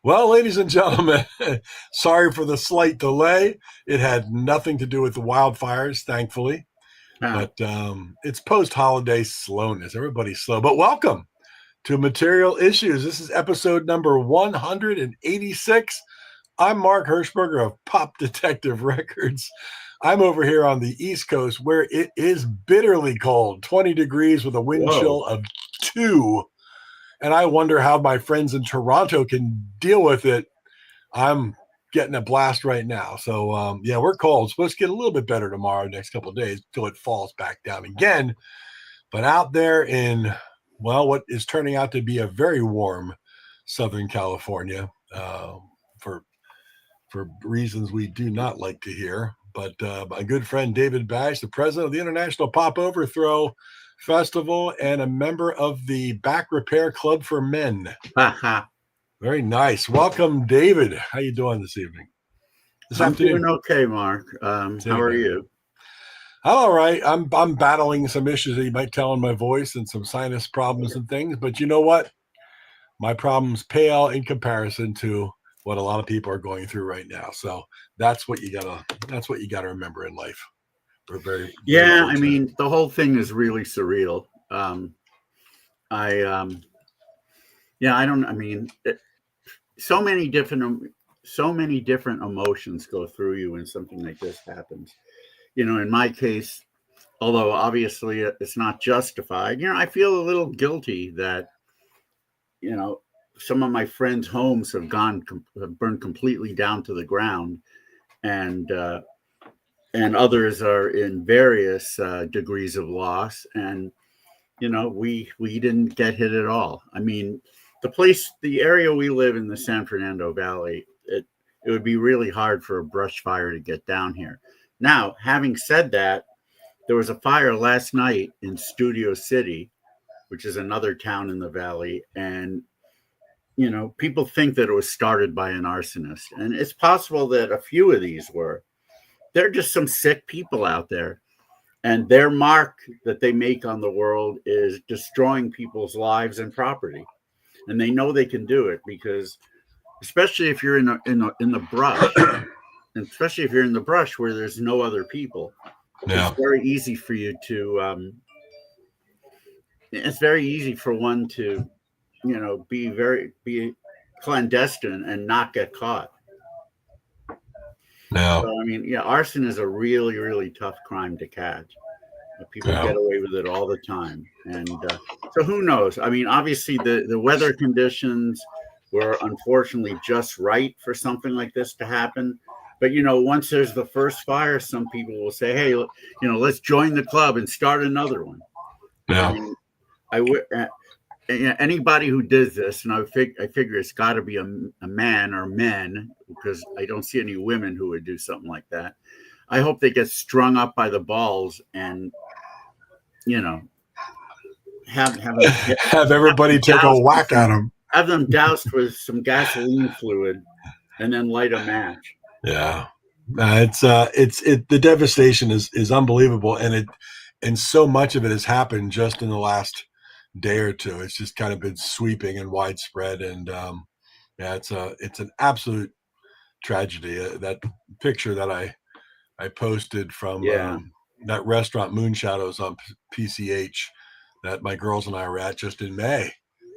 Well, ladies and gentlemen, sorry for the slight delay. It had nothing to do with the wildfires, thankfully, Ah, but it's post-holiday slowness. Everybody's slow, but welcome to Material Issues. This is episode number 186. I'm Mark Hershberger of Pop Detective Records. I'm over here on the East Coast where it is bitterly cold, 20 degrees with a wind whoa. chill of 2. And I wonder how my friends in Toronto can deal with it. I'm getting a blast right now. So, yeah, we're cold. It's supposed to get a little bit better tomorrow, next couple of days, until it falls back down again. But out there in, well, what is turning out to be a very warm Southern California, for reasons we do not like to hear. But my good friend David Bash, the president of the International Pop Overthrow Festival and a member of the Back Repair Club for Men. Haha. Very nice. Welcome, David. How you doing this evening? This I'm afternoon? doing okay, Mark. How are you? I'm all right. I'm battling some issues that you might tell in my voice and some sinus problems and things. But you know what? My problems pale in comparison to what a lot of people are going through right now. So that's what you gotta remember in life. We're very, very Yeah, I fortunate. mean, the whole thing is really surreal. I yeah, I don't. I mean, so many different emotions go through you when something like this happens. In my case, although obviously it's not justified, I feel a little guilty that you know some of my friends' homes have burned completely down to the ground, and others are in various degrees of loss. And we didn't get hit at all. I mean, the area we live in, the San Fernando Valley, it would be really hard for a brush fire to get down here. Now, having said that, there was a fire last night in Studio City, which is another town in the valley, and people think that it was started by an arsonist, and it's possible that a few of these were. They're just some sick people out there, and their mark that they make on the world is destroying people's lives and property. And they know they can do it because, especially if you're in the brush, and especially if you're in the brush where there's no other people, it's Yeah. very easy for you to. It's very easy for one to, be clandestine and not get caught. Yeah. So I mean, yeah, arson is a really, really tough crime to catch. People Yeah. get away with it all the time, and so who knows? I mean, obviously the weather conditions were unfortunately just right for something like this to happen. But once there's the first fire, some people will say, "Hey, let's join the club and start another one." I Yeah. mean, I would. Anybody who does this, and I figure it's got to be a man or men, because I don't see any women who would do something like that. I hope they get strung up by the balls and you know have them Have everybody take a whack at them. have them doused with some gasoline fluid and then light a match. Yeah. The devastation is unbelievable, and so much of it has happened just in the last day or two. It's just kind of been sweeping and widespread, and yeah, it's an absolute tragedy. That picture that I posted from Yeah, that restaurant Moonshadows on PCH that my girls and I were at just in May,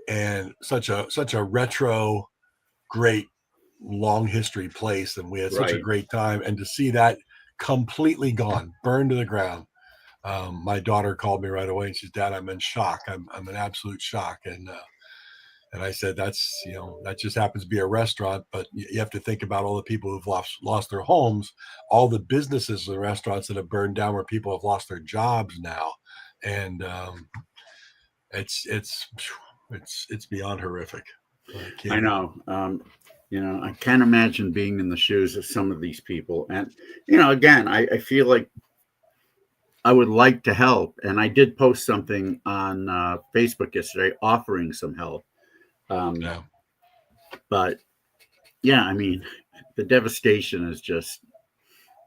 and such a retro, great, long history place, and we had such a right. great time. And to see that completely gone, burned to the ground. My daughter called me right away and she's, "Dad, I'm in shock. I'm in absolute shock." And I said, "That's that just happens to be a restaurant, but you have to think about all the people who've lost their homes, all the businesses and restaurants that have burned down, where people have lost their jobs now, and it's it's it's beyond horrific." I know. I can't imagine being in the shoes of some of these people. And again, I feel like I would like to help, and I did post something on Facebook yesterday offering some help. Um, Yeah. but yeah, I mean, the devastation is just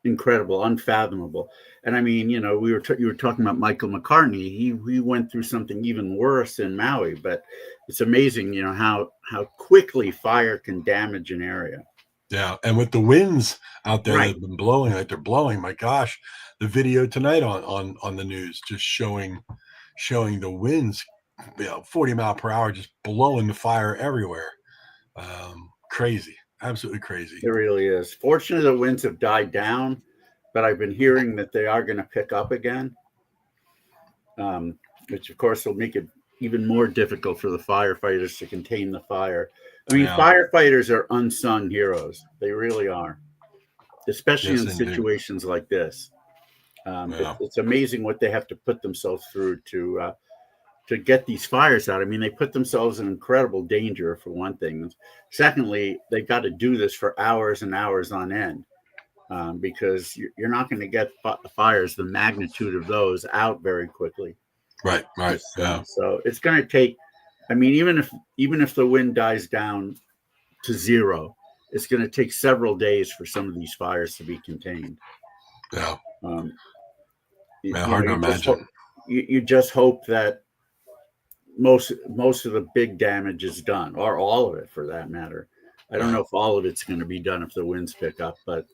incredible, unfathomable. And I mean, you know, you were talking about Michael McCartney. He went through something even worse in Maui, but it's amazing, you know, how quickly fire can damage an area. Yeah, and with the winds out there that Right. have been blowing like they're blowing, my gosh, the video tonight on the news just showing the winds, 40 mph just blowing the fire everywhere. Crazy, absolutely crazy. It really is. Fortunately, the winds have died down, but I've been hearing that they are going to pick up again, which of course will make it even more difficult for the firefighters to contain the fire. I mean, Yeah. firefighters are unsung heroes. They really are, especially Yes, in indeed. situations like this. Yeah. It's amazing what they have to put themselves through to get these fires out. I mean, they put themselves in incredible danger, for one thing. Secondly, they've got to do this for hours and hours on end, because you're not going to get fires the magnitude of those out very quickly. Right. Yeah. So it's going to take. I mean, even if the wind dies down to zero, it's going to take several days for some of these fires to be contained. Yeah. Hard to imagine. You just hope that most of the big damage is done, or all of it for that matter. I don't know if all of it's going to be done if the winds pick up, but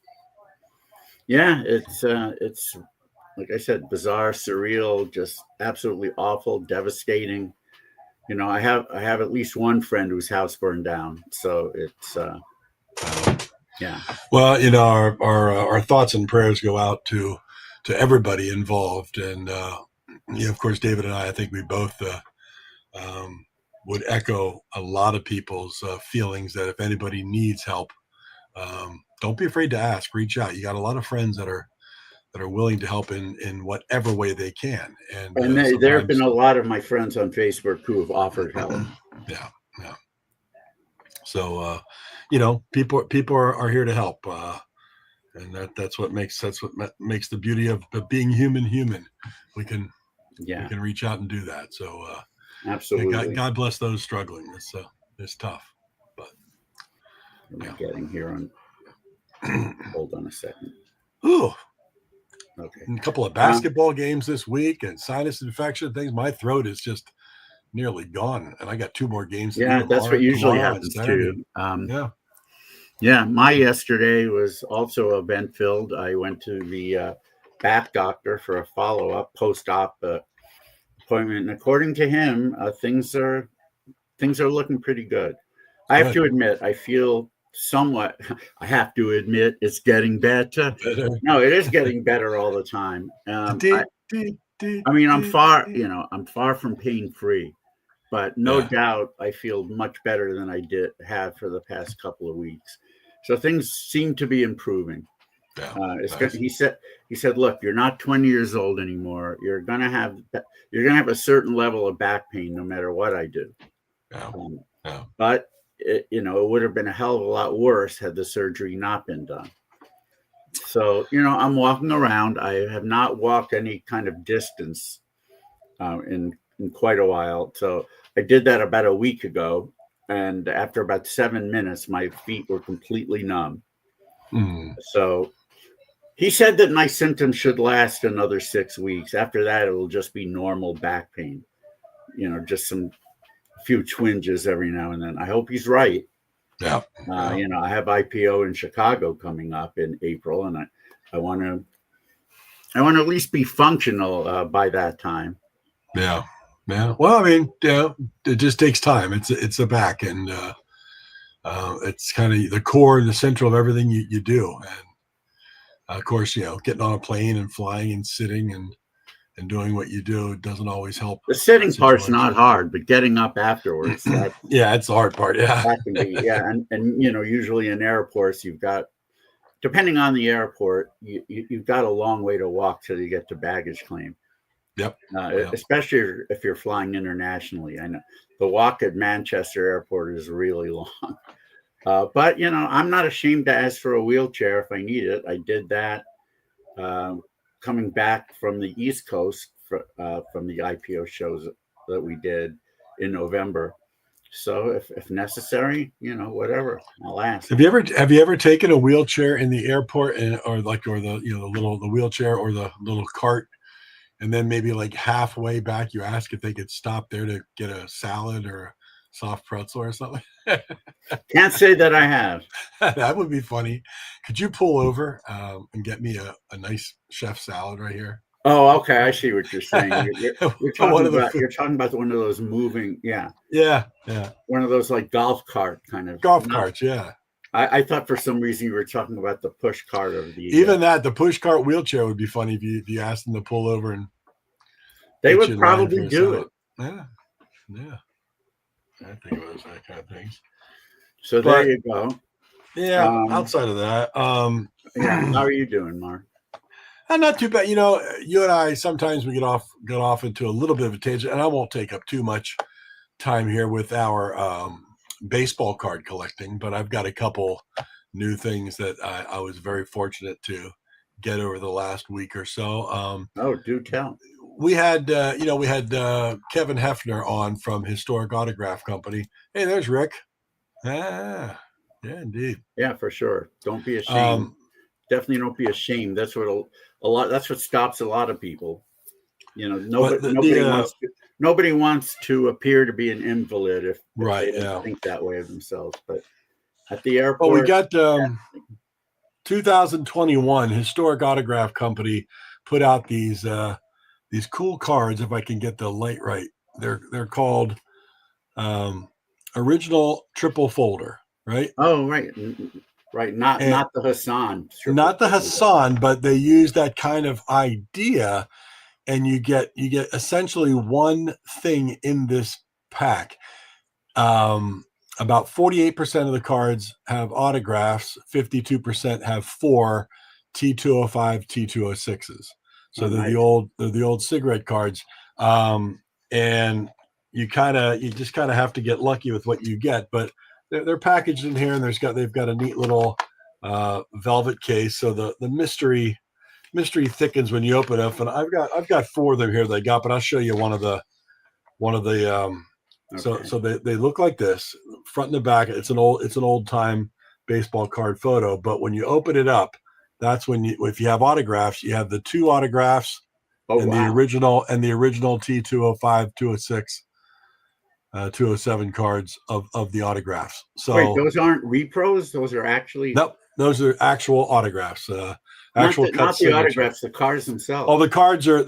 yeah, it's like I said, bizarre, surreal, just absolutely awful, devastating. You know, I have at least one friend whose house burned down, so it's yeah. Well, you know, our thoughts and prayers go out to everybody involved, and of course, David and I think we both would echo a lot of people's feelings that if anybody needs help, don't be afraid to ask. Reach out. You got a lot of friends that are willing to help in whatever way they can. And there have been a lot of my friends on Facebook who have offered help. Yeah. So people are here to help, and that's what makes the beauty of being human. We can reach out and do that. So absolutely. God bless those struggling. It's tough, but what am I getting here on? Hold on a second. Ooh. Okay. A couple of basketball games this week and sinus infection things. My throat is just nearly gone, and I got 2 more games. Yeah, that's what usually happens too. My yesterday was also event filled. I went to the back doctor for a follow up post-op appointment, and according to him, things are looking pretty good. I have to admit, I feel somewhat. I have to admit, it's getting better. No, it is getting better all the time. I mean, I'm far from pain free, but no doubt I feel much better than I did have for the past couple of weeks. So things seem to be improving. Nice. He said, look, you're not 20 years old anymore. You're gonna have a certain level of back pain no matter what I do. But it would have been a hell of a lot worse had the surgery not been done. So, I'm walking around. I have not walked any kind of distance in quite a while. So I did that about a week ago. And after about 7 minutes, my feet were completely numb. So he said that my symptoms should last another 6 weeks. After that, it will just be normal back pain, just some few twinges every now and then. I hope he's right. I have IPO in Chicago coming up in April, and I want to at least be functional by that time. Yeah. Well, I mean, it just takes time. It's a back, and it's kind of the core and the central of everything you do. And of course, getting on a plane and flying and sitting and doing what you do doesn't always help. The sitting part's not hard, but getting up afterwards. It's the hard part. Yeah. That can be, and usually in airports, you've got, depending on the airport, you've got a long way to walk till you get to baggage claim. Yep. Especially if you're flying internationally. I know the walk at Manchester Airport is really long. But I'm not ashamed to ask for a wheelchair if I need it. I did that coming back from the East Coast from the IPO shows that we did in November. So if necessary, whatever, I'll ask. Have you ever taken a wheelchair in the airport or the wheelchair or the little cart, and then maybe like halfway back you ask if they could stop there to get a salad or a soft pretzel or something? Can't say that I have. That would be funny. Could you pull over and get me a nice chef salad right here? Oh, okay. I see what you're saying. You're talking about one of those moving, yeah, one of those like golf cart kind of golf carts. Yeah, I thought for some reason you were talking about the push cart or the push cart wheelchair would be funny if you asked them to pull over and they would probably do it. Yeah. I think about that kind of things. So there you go. Yeah. Outside of that, how are you doing, Mark? Not too bad. You and I sometimes we get off into a little bit of a tangent, and I won't take up too much time here with our baseball card collecting, but I've got a couple new things that I was very fortunate to get over the last week or so. Do tell. We had Kevin Hefner on from Historic Autograph Company. Hey, there's Rick. Yeah, indeed. Yeah, for sure. Don't be ashamed. Definitely don't be ashamed. That's what that's what stops a lot of people. Nobody wants to appear to be an invalid if they don't think that way of themselves. But at the airport, we got 2021 Historic Autograph Company put out these cool cards. If I can get the light right, they're called original triple folder, right? Oh, right. Not the Hassan. Not the Hassan, but they use that kind of idea, and you get essentially one thing in this pack. About 48% of the cards have autographs. 52% have 4 T205, T206s. So they're the old cigarette cards, and you just kind of have to get lucky with what you get, but they're packaged in here, and they've got a neat little velvet case. So the mystery thickens when you open it. And I've got 4 of them here that I got, but I'll show you one of the okay. So they look like this, front and the back. It's an old time baseball card photo, but when you open it up, that's when if you have autographs, you have the 2 autographs the original T205, 206. 207 cards of the autographs. So wait, those aren't repros? Those are actually those are actual autographs. Actual not the autographs, the cards themselves. Oh, the cards are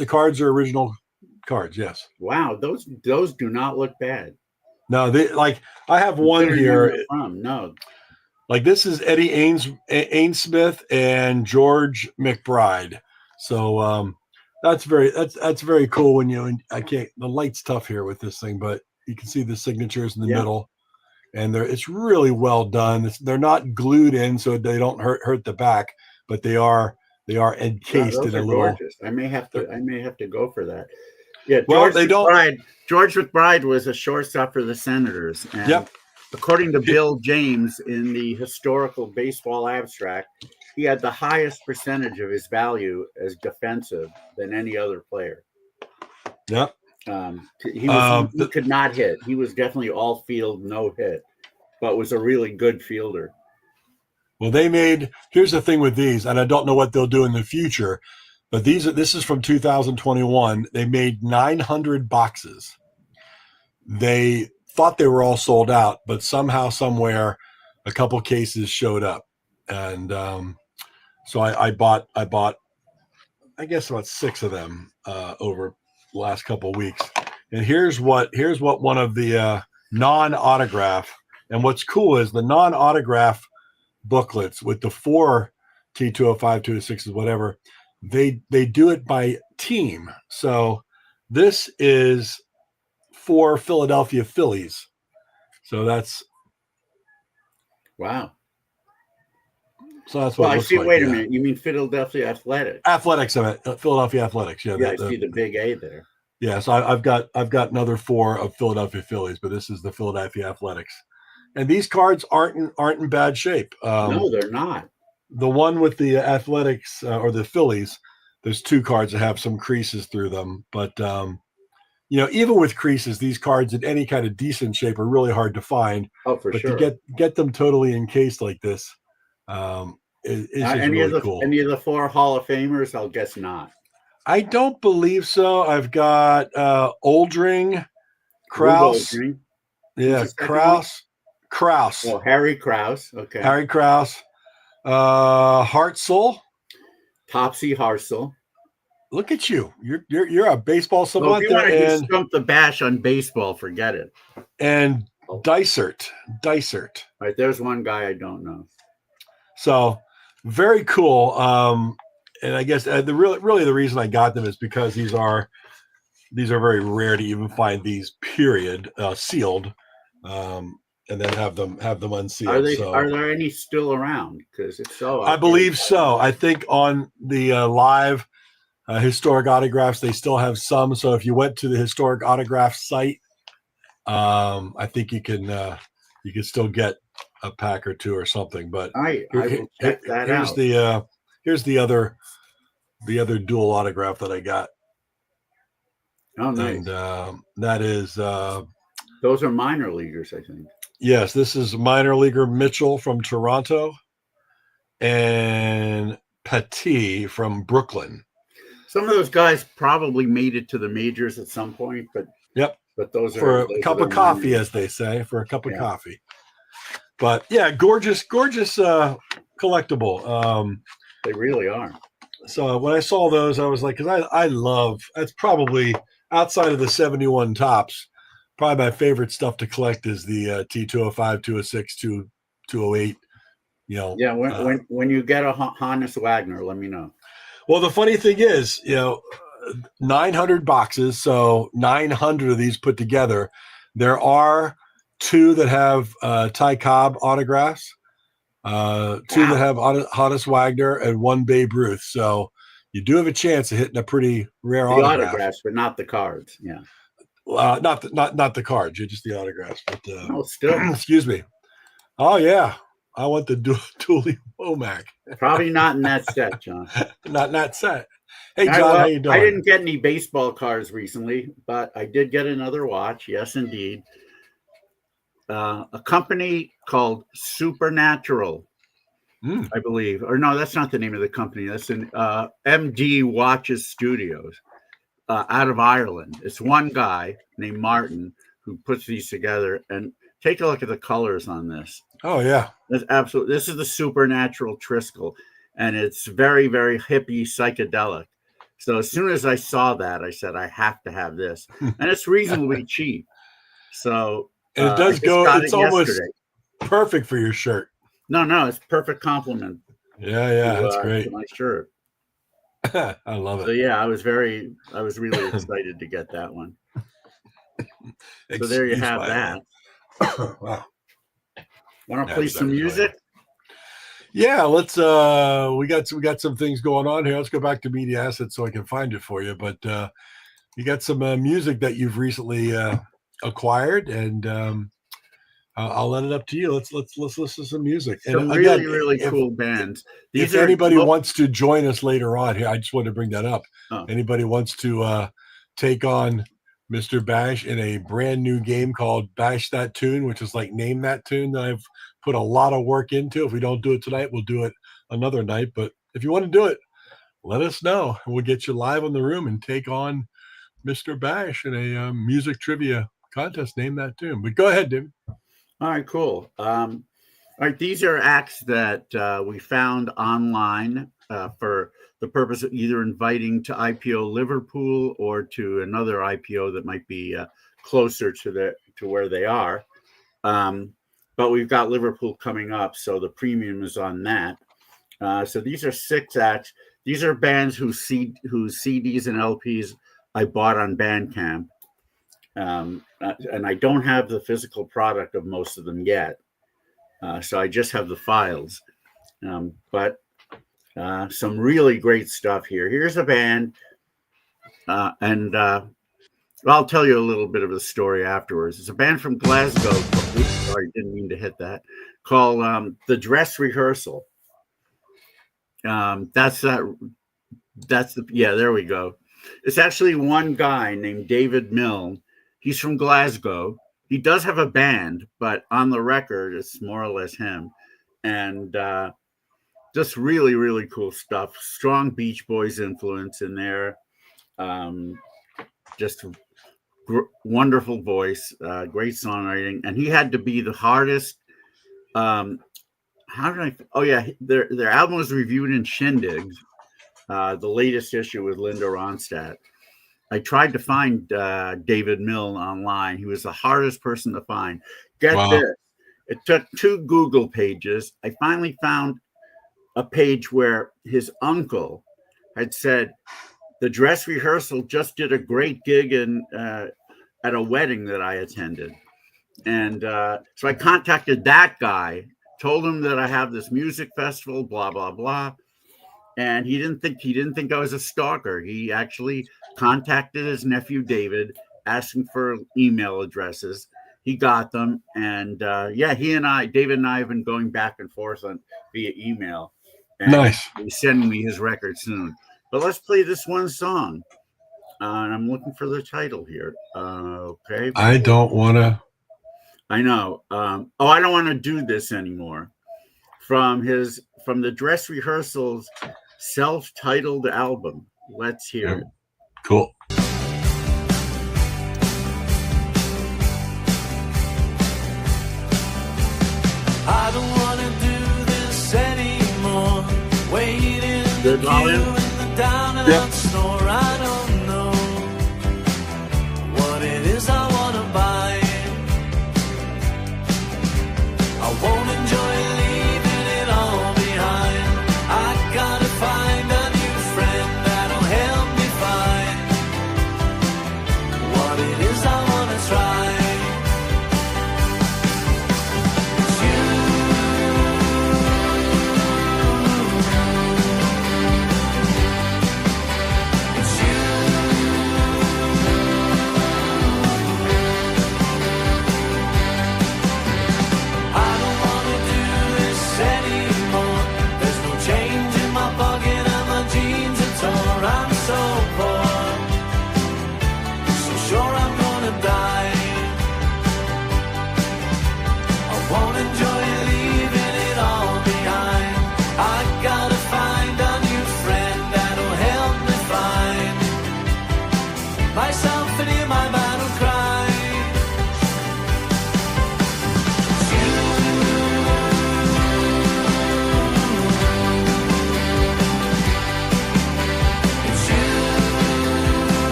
original cards. Yes. Wow, those do not look bad. No, I have one here. No, like this is Eddie Ainsmith and George McBride. So that's very cool when the light's tough here with this thing, but you can see the signatures in the middle, and it's really well done. They're not glued in, so they don't hurt the back, but they are encased in a little. Gorgeous. I may have to go for that. Yeah, George McBride was a shortstop for the Senators, and according to Bill James in the Historical Baseball Abstract, he had the highest percentage of his value as defensive than any other player. Yep. He could not hit. He was definitely all field, no hit, but was a really good fielder. Well, here's the thing with these, and I don't know what they'll do in the future, but this is from 2021. They made 900 boxes. They thought they were all sold out, but somehow, somewhere, a couple cases showed up, and so I bought, I guess about 6 of them over the last couple of weeks. And here's what one of the non-autograph, and what's cool is the non-autograph booklets with the 4 T205, 206s, whatever, they do it by team. So this is for Philadelphia Phillies. So that's wow. So that's what. Well, I see. Wait a minute. You mean Philadelphia Athletics? Athletics, Philadelphia Athletics. Yeah, I see the big A there. Yeah, so I've got another 4 of Philadelphia Phillies, but this is the Philadelphia Athletics, and these cards aren't in bad shape. No, they're not. The one with the Athletics or the Phillies, there's 2 cards that have some creases through them, but even with creases, these cards in any kind of decent shape are really hard to find. Oh, for but sure. to get them totally encased like this is just really cool. Any of the 4 Hall of Famers? I'll guess not. I don't believe so. I've got Oldring, Krause. Oldring. Yeah, Krause. Oh, Harry Krause. Okay. Harry Krause. Hartzell. Topsy Hartzell. Look at you. You're a baseball savant. Well, if you want to stump the bash on baseball, forget it. And Dysert. All right, there's one guy I don't know. So very cool. And I guess the reason I got them is because these are very rare to even find these period sealed, and then have them unsealed. Are there any still around? Because if so, I believe so. I think on the live historic autographs they still have some. So if you went to the historic autograph site, I think you can still get a pack or two or something. But I will check that out. Here's the other dual autograph that I got. Oh, nice. And that is those are minor leaguers, I think. Yes, this is minor leaguer Mitchell from Toronto and Petit from Brooklyn. Some of those guys probably made it to the majors at some point, but those are for a cup of coffee, as they say, for a cup of coffee. But yeah, gorgeous collectible. They really are. So when I saw those, I was like, because I love, that's probably outside of the 71 tops, probably my favorite stuff to collect is the T205, 206, 208. When you get a Hannes Wagner, let me know. Well, the funny thing is, 900 boxes, so 900 of these put together. There are 2 that have Ty Cobb autographs, 2 that have Hannes Wagner, and 1 Babe Ruth. So you do have a chance of hitting a pretty rare autograph. Autographs, but not the cards. Yeah, not the cards. Just the autographs. But still, excuse me. Oh yeah, I want the Dooley Womack. Probably not in that set, John. Not in that set. Hey, John, how you doing? I didn't get any baseball cards recently, but I did get another watch. Yes, indeed. A company called Supernatural, I believe. Or no, that's not the name of the company. That's an MD Watches Studios out of Ireland. It's one guy named Martin who puts these together. And take a look at the colors on this. Oh, yeah. That's absolutely. This is the Supernatural Triskel, and it's very, very hippie psychedelic. So as soon as I saw that, I said, I have to have this. And it's reasonably cheap. So and it does go, it's almost perfect for your shirt. No, it's perfect compliment. Yeah, that's great. To my shirt. I love it. So yeah, I was really excited to get that one. So there you have that. Wow. Want to play some music? Yeah, let's we got some things going on here. Let's go back to Media Assets so I can find it for you. But you got some music that you've recently acquired, and I'll let it up to you. Let's listen to some music. Some and really cool bands. If anybody wants to join us later on here, I just wanted to bring that up. Anybody wants to take on Mr. Bash in a brand new game called Bash That Tune, which is like Name That Tune that I've put a lot of work into. If we don't do it tonight, we'll do it another night. But if you want to do it, let us know. We'll get you live in the room and take on Mr. Bash in a music trivia contest. Name That Tune. But go ahead, David. All right, cool. All right, these are acts that we found online for the purpose of either inviting to IPO Liverpool or to another IPO that might be closer to where they are. But we've got Liverpool coming up, so the premium is on that. So these are 6 acts. These are bands whose CDs and LPs I bought on Bandcamp. And I don't have the physical product of most of them yet. So I just have the files. But some really great stuff here. Here's a band, and I'll tell you a little bit of a story afterwards. It's a band from Glasgow. Sorry, didn't mean to hit that. Called The Dress Rehearsal. There we go. It's actually one guy named David Milne. He's from Glasgow. He does have a band, but on the record, it's more or less him. And just really, really cool stuff. Strong Beach Boys influence in there. Just wonderful voice, great songwriting. And he had to be the hardest. How did I? Oh, yeah. Their album was reviewed in Shindig, the latest issue with Linda Ronstadt. I tried to find David Milne online. He was the hardest person to find. Get this. It took 2 Google pages. I finally found a page where his uncle had said, the dress rehearsal just did a great gig at a wedding that I attended. And so I contacted that guy, told him that I have this music festival, blah, blah, blah. And he didn't think I was a stalker. He actually contacted his nephew, David, asking for email addresses. He got them. And David and I have been going back and forth via email. And nice. He's sending me his record soon. But let's play this one song. And I'm looking for the title here. Okay. I don't want to. I know. I don't want to do this anymore. From the Dress Rehearsals self-titled album. Let's hear it. Cool. I don't want to do this anymore. Waiting in the queue in the down and out store. I don't know what it is I want to buy. I won't enjoy leaving it all behind. I gotta find a new friend that'll help me find what it is I want to try.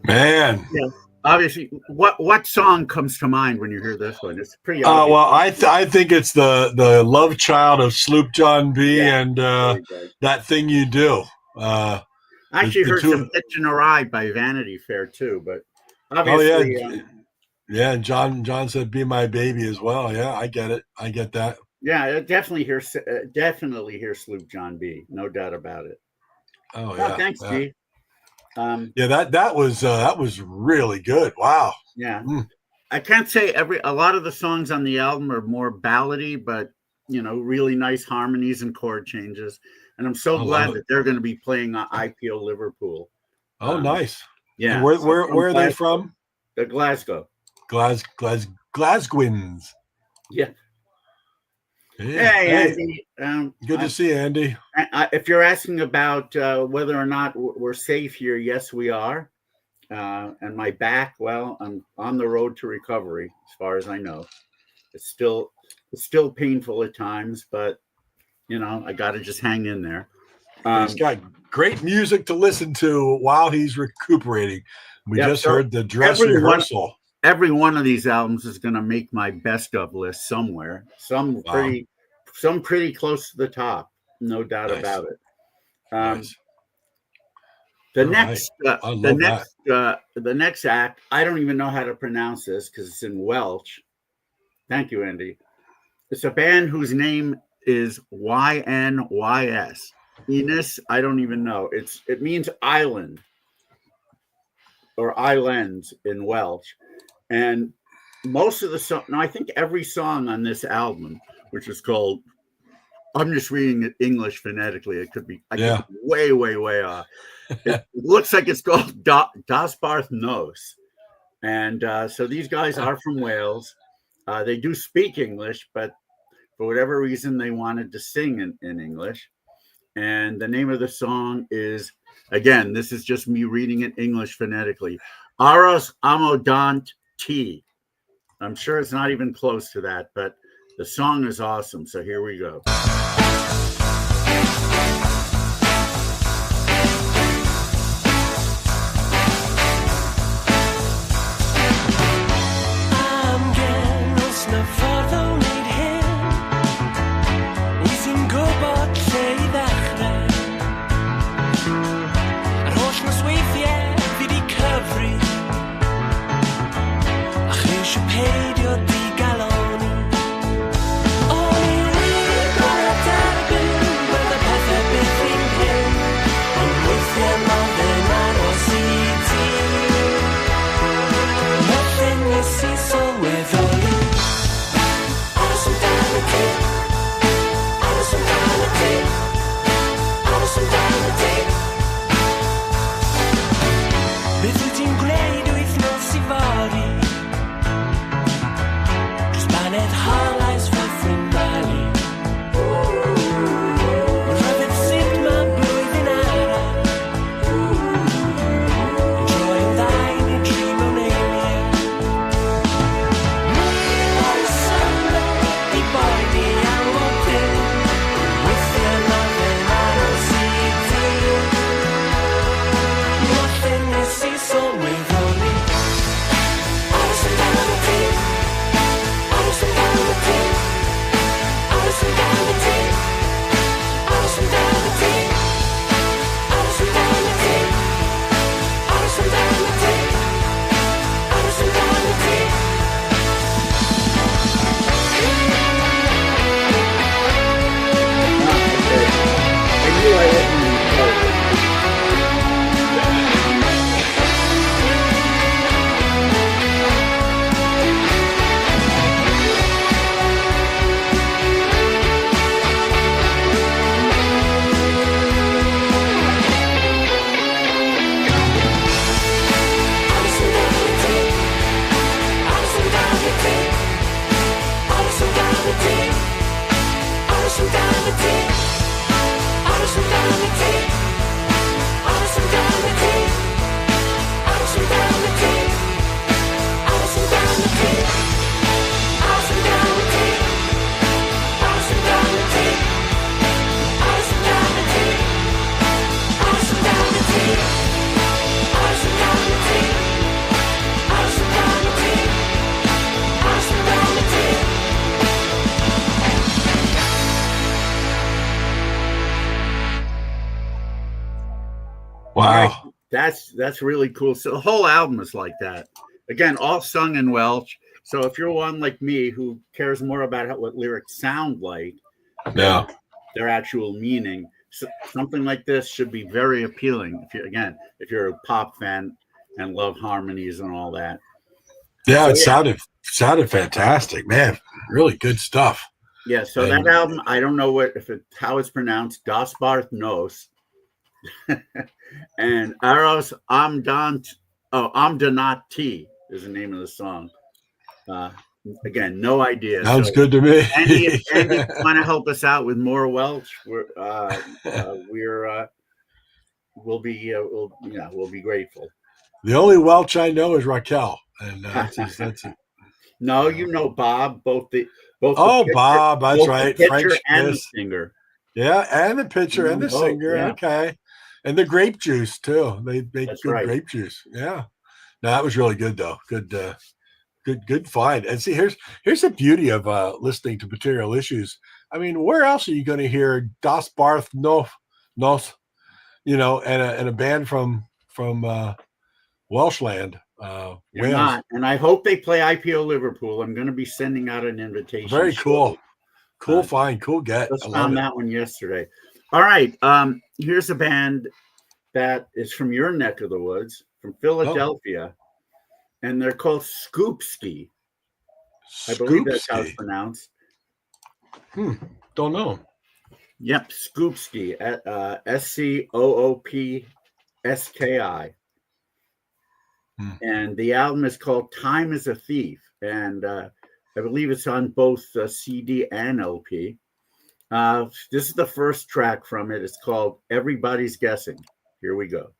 Man. Yeah. Obviously, what song comes to mind when you hear this one? It's pretty obvious. Well, I think it's the love child of Sloop John B. and That Thing You Do. I actually heard some Hitching a Ride by Vanity Fair too, but obviously, yeah. John said "Be My Baby" as well. Yeah, I get it. I get that. Yeah, I definitely hear Sloop John B. No doubt about it. Oh yeah. Thanks, G. Yeah, that was really good. Wow. Yeah. I can't say a lot of the songs on the album are more ballady, but really nice harmonies and chord changes. And I'm so glad that they're going to be playing IPO Liverpool. Oh, nice. Yeah. And where are they from? They're Glasgow. Glasgowins. Yeah. Hey, Andy. Good to see you, Andy. If you're asking about whether or not we're safe here, yes, we are. And my back, well, I'm on the road to recovery, as far as I know. It's still painful at times, but I got to just hang in there. He's got great music to listen to while he's recuperating. We just heard the dress rehearsal. Every one of these albums is going to make my best of list somewhere. Some pretty close to the top, no doubt about it. The next act, I don't even know how to pronounce this because it's in Welsh. Thank you, Andy. It's a band whose name is YNYS. Enos, I don't even know. It means island or islands in Welsh. And most of the song, I think every song on this album, which is called, I'm just reading it English phonetically. It could be way, way, way off. It looks like it's called Das Barth Nos. And so these guys are from Wales. They do speak English, but for whatever reason, they wanted to sing in English. And the name of the song is, again, this is just me reading it English phonetically, Aros Amodant T. I'm sure it's not even close to that, but the song is awesome. So here we go. Wow. That's really cool. So the whole album is like that. Again, all sung in Welsh. So if you're one like me who cares more about what lyrics sound like, yeah, their actual meaning, something like this should be very appealing. If you're a pop fan and love harmonies and all that. Yeah, it sounded fantastic, man. Really good stuff. Yeah, so that album, I don't know how it's pronounced, Das Barth Nos. And Aros Amdanati is the name of the song. Again, no idea. Sounds good to me. Andy, if you want to help us out with more Welsh, we'll be grateful. The only Welsh I know is Raquel, and that's it. No, you know Bob, both the Bob, that's right, the French and the singer. Yeah, and the pitcher and the singer. Yeah. Okay, and the grape juice too. They make That's good right. grape juice. Yeah, no, that was really good though. Good find. And see, here's the beauty of listening to Material Issues. I mean, where else are you going to hear Das Barth Nos, and a band from Welshland? You're Wales. not, and I hope they play IPO Liverpool. I'm going to be sending out an invitation. Very cool. Cool find. Cool get. Just found that one yesterday. All right. Here's a band that is from your neck of the woods, from Philadelphia, and they're called Scoopski. I believe that's how it's pronounced. Don't know. Yep, Scoopski at SCOOPSKI. And the album is called Time is a Thief. And I believe it's on both CD and LP. This is the first track from it. It's called Everybody's Guessing. Here we go.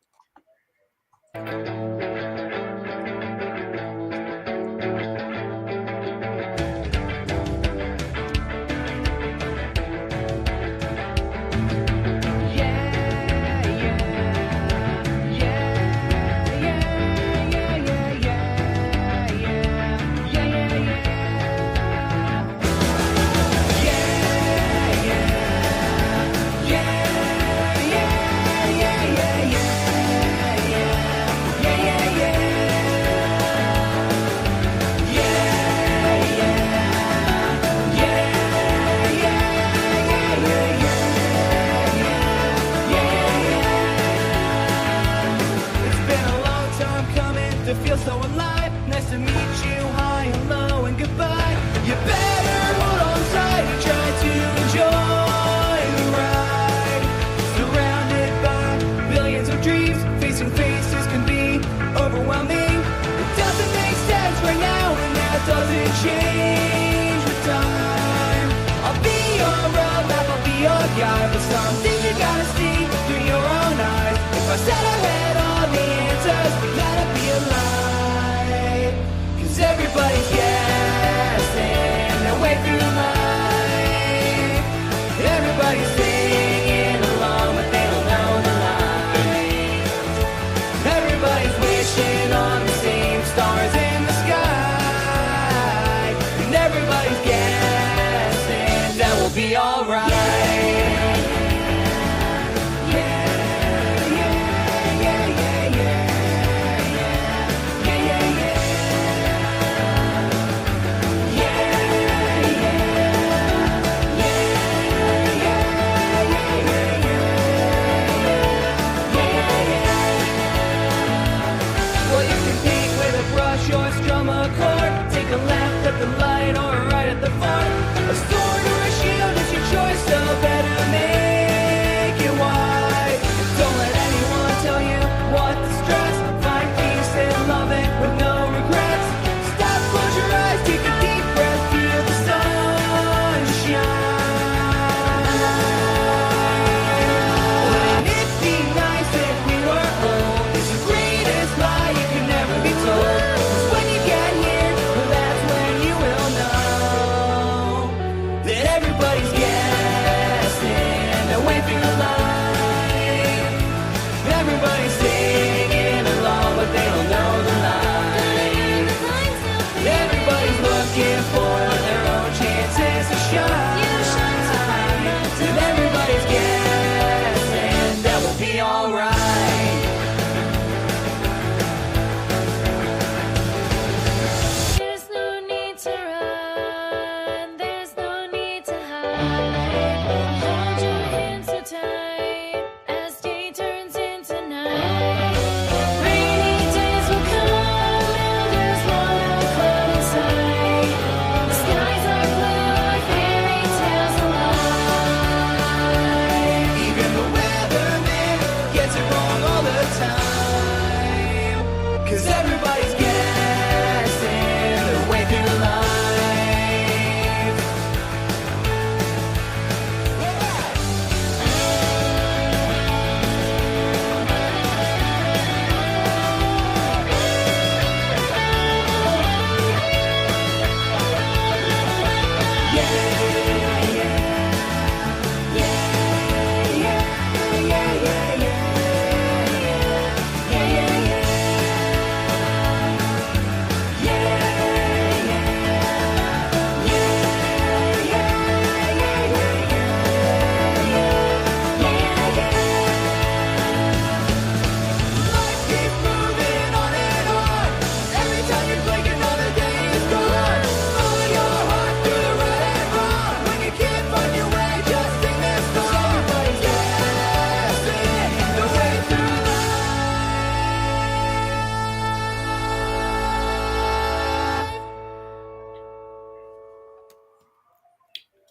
Take a left at the light or right at the far. A sword or a shield is your choice.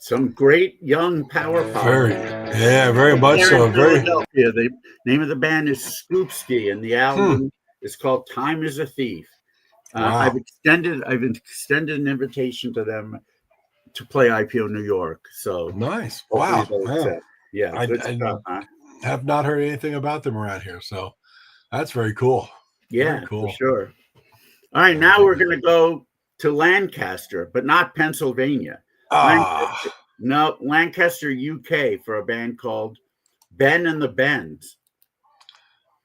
some great young power pop. Very much They're so. in Philadelphia. The name of the band is Scoopski, and the album is called "Time Is a Thief." Wow. I've extended an invitation to them to play IPO New York. So nice. hopefully Wow. they'll accept. Yeah, good stuff, huh? Have not heard anything about them around here, so that's very cool. Yeah, very cool. for sure. All right, now we're going to go to Lancaster, but not Pennsylvania. Lancaster, UK, for a band called Ben and the Bends.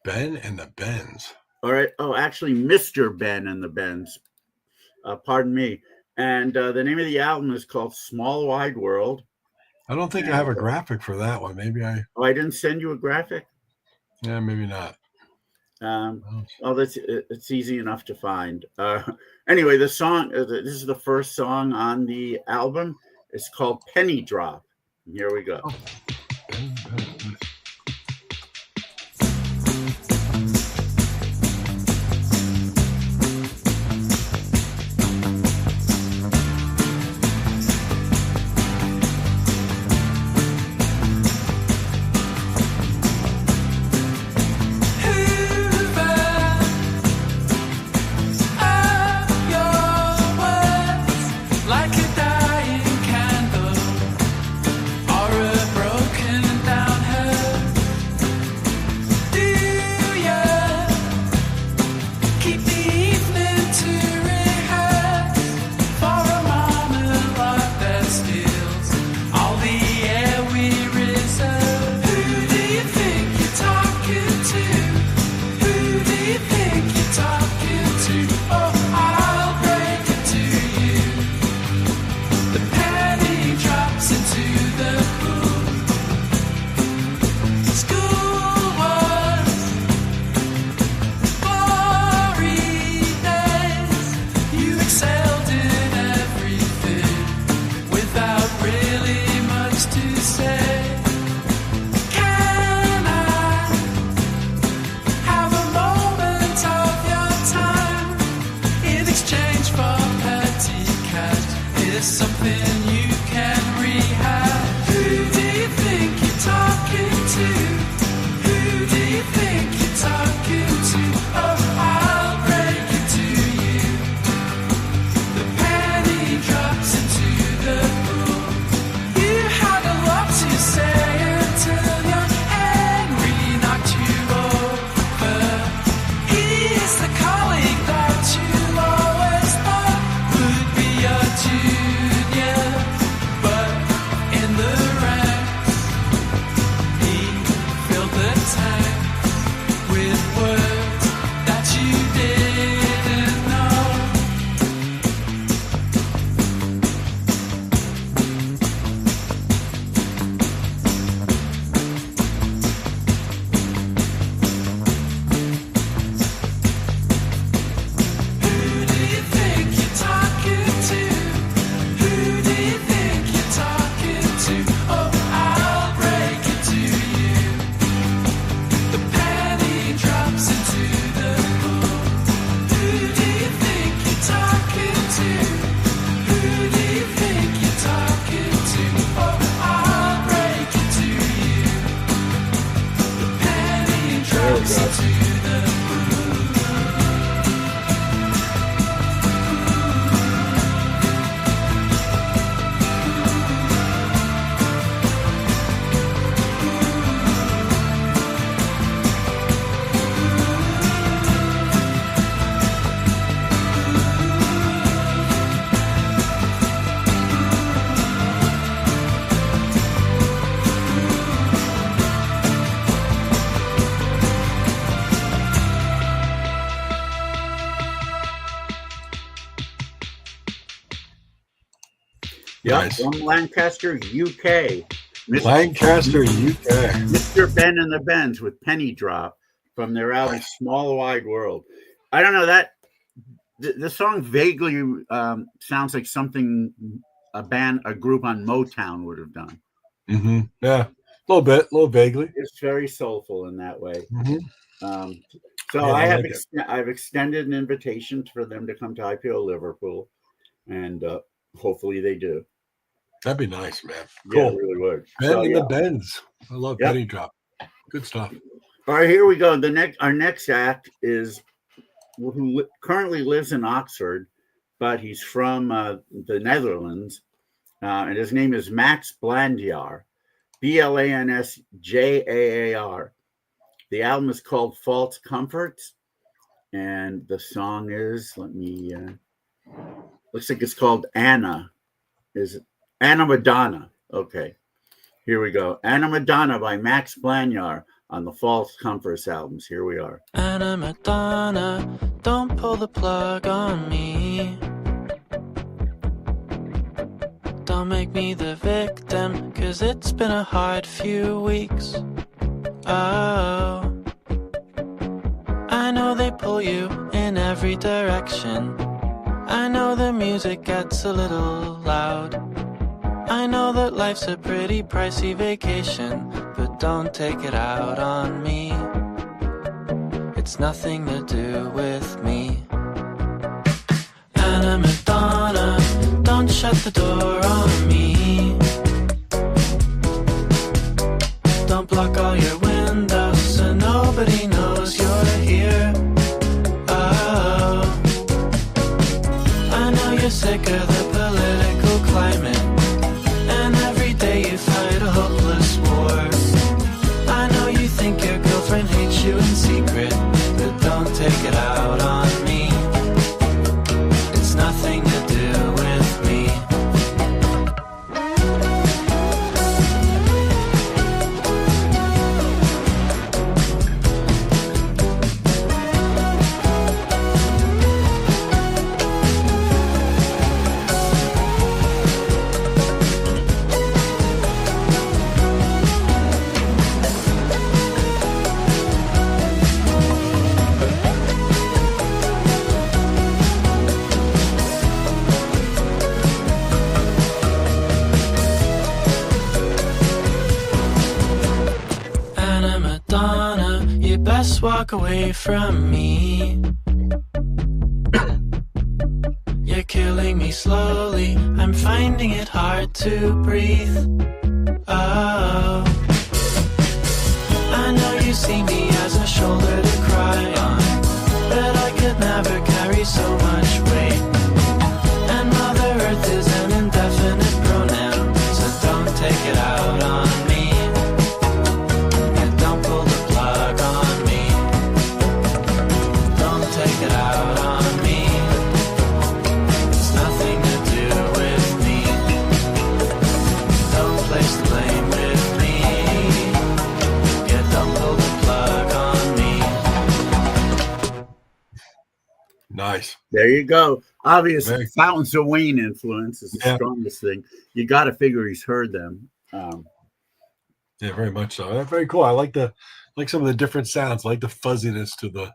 Ben and the Bends. All right. Oh, actually, Mr. Ben and the Bends. Pardon me. And the name of the album is called Small Wide World. I don't think I have a graphic for that one. Maybe I. Oh, I didn't send you a graphic? Yeah, maybe not. It's easy enough to find. Anyway, the song, this is the first song on the album. It's called Penny Drop. Here we go. Like a dying candle or a broken Yeah, Nice. from Lancaster, UK. Lancaster, UK. Mr. Ben and the Bends with Penny Drop from their album Small Wide World. I don't know, that the song vaguely sounds like something a group on Motown would have done. Mm-hmm. Yeah, a little vaguely. It's very soulful in that way. Mm-hmm. So Yeah, I've extended an invitation for them to come to IPO Liverpool, and hopefully they do. That'd be nice, man. Yeah, Cool. it really would. Ben So, and yeah. the Bends. I love Yep. Penny Drop. Good stuff. All right, here we go. Our next act is who currently lives in Oxford, but he's from the Netherlands, and his name is Max Blandjaar, Blansjaar. The album is called False Comforts, and the song is, looks like it's called Anna. Is it Anna Madonna? Okay, here we go. Anna Madonna by Max Blandjaar on the False Comforts albums. Here we are. Anna Madonna, don't pull the plug on me. Don't make me the victim, 'cause it's been a hard few weeks. Oh, I know they pull you in every direction. I know the music gets a little loud. I know that life's a pretty pricey vacation, but don't take it out on me. It's nothing to do with me. Anna Madonna, don't shut the door on me. Don't block all your windows so nobody knows you're here. Oh, I know you're sick of the political climate, and every day you fight a hopeless war. I know you think your girlfriend hates you in secret, but don't take it out on me. It's nothing to do with me. Anna Madonna, you best walk away from me. You're killing me slowly, I'm finding it hard to breathe. Oh, I know you see me as a shoulder to cry on, but I could never carry so much weight. And Mother Earth is an indefinite pronoun, so don't take it out on me. And don't pull the plug on me. Don't take it out on me. It's nothing to do with me. Don't place the blame with me. Yeah, don't pull the plug on me. Nice. There you go. Obviously, Very- Fountains of Wayne influence is the Yeah. strongest thing. You got to figure he's heard them. Yeah, very much so. That's very cool. I like some of the different sounds. I like the fuzziness to the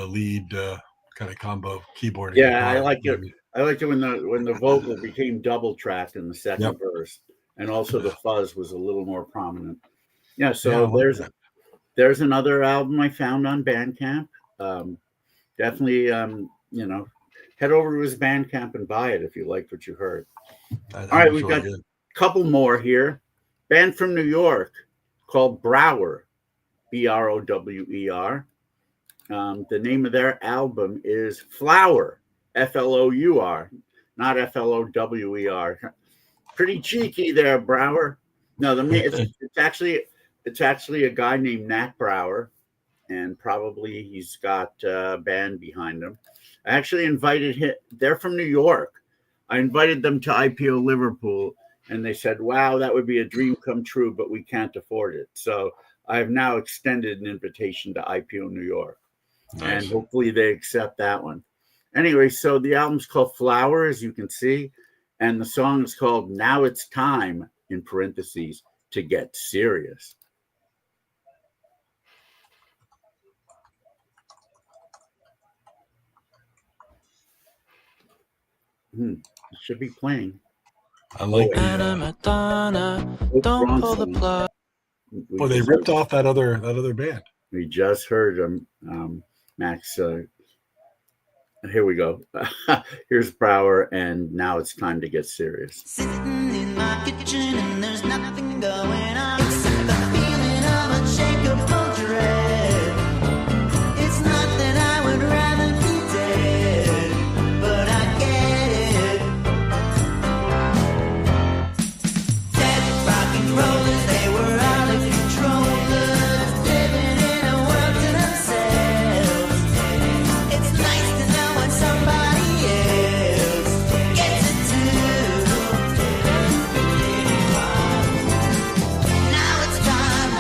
lead kind of combo keyboard. and Yeah, guitar. I like it. I liked it when the vocal became double tracked in the second Yep. verse, and also the fuzz was a little more prominent. Yeah, Yeah, I so like that. there's another album I found on Bandcamp. Definitely, head over to his Bandcamp and buy it if you liked what you heard. That All right, was we've really got good. a couple more here. Band from New York called Brower, Brower. The name of their album is Flower, Flour, not Flower. Pretty cheeky there, Brower. No, it's actually a guy named Nat Brower, and probably he's got a band behind him. I actually invited him. They're from New York. I invited them to IPO Liverpool, and they said, "Wow, that would be a dream come true, but we can't afford it." So I've now extended an invitation to IPO New York, and Nice. hopefully they accept that one. Anyway, so the album's called Flower, as you can see, and the song is called Now It's Time, in parentheses, to Get Serious. It should be playing. I like Anna the. Madonna, What's don't wrong, pull the son? plug. Well, they ripped off that other band. We just heard Max. Here we go. Here's Brower, and Now It's Time to Get Serious. Sitting in in my kitchen and there's nothing going on except the feeling of unshakable dread. It's not that I would rather be dead, but I get it. Dead rock and rollers, they were out of controllers, living in a world to themselves. It's nice to know what somebody else gets it too. Now it's time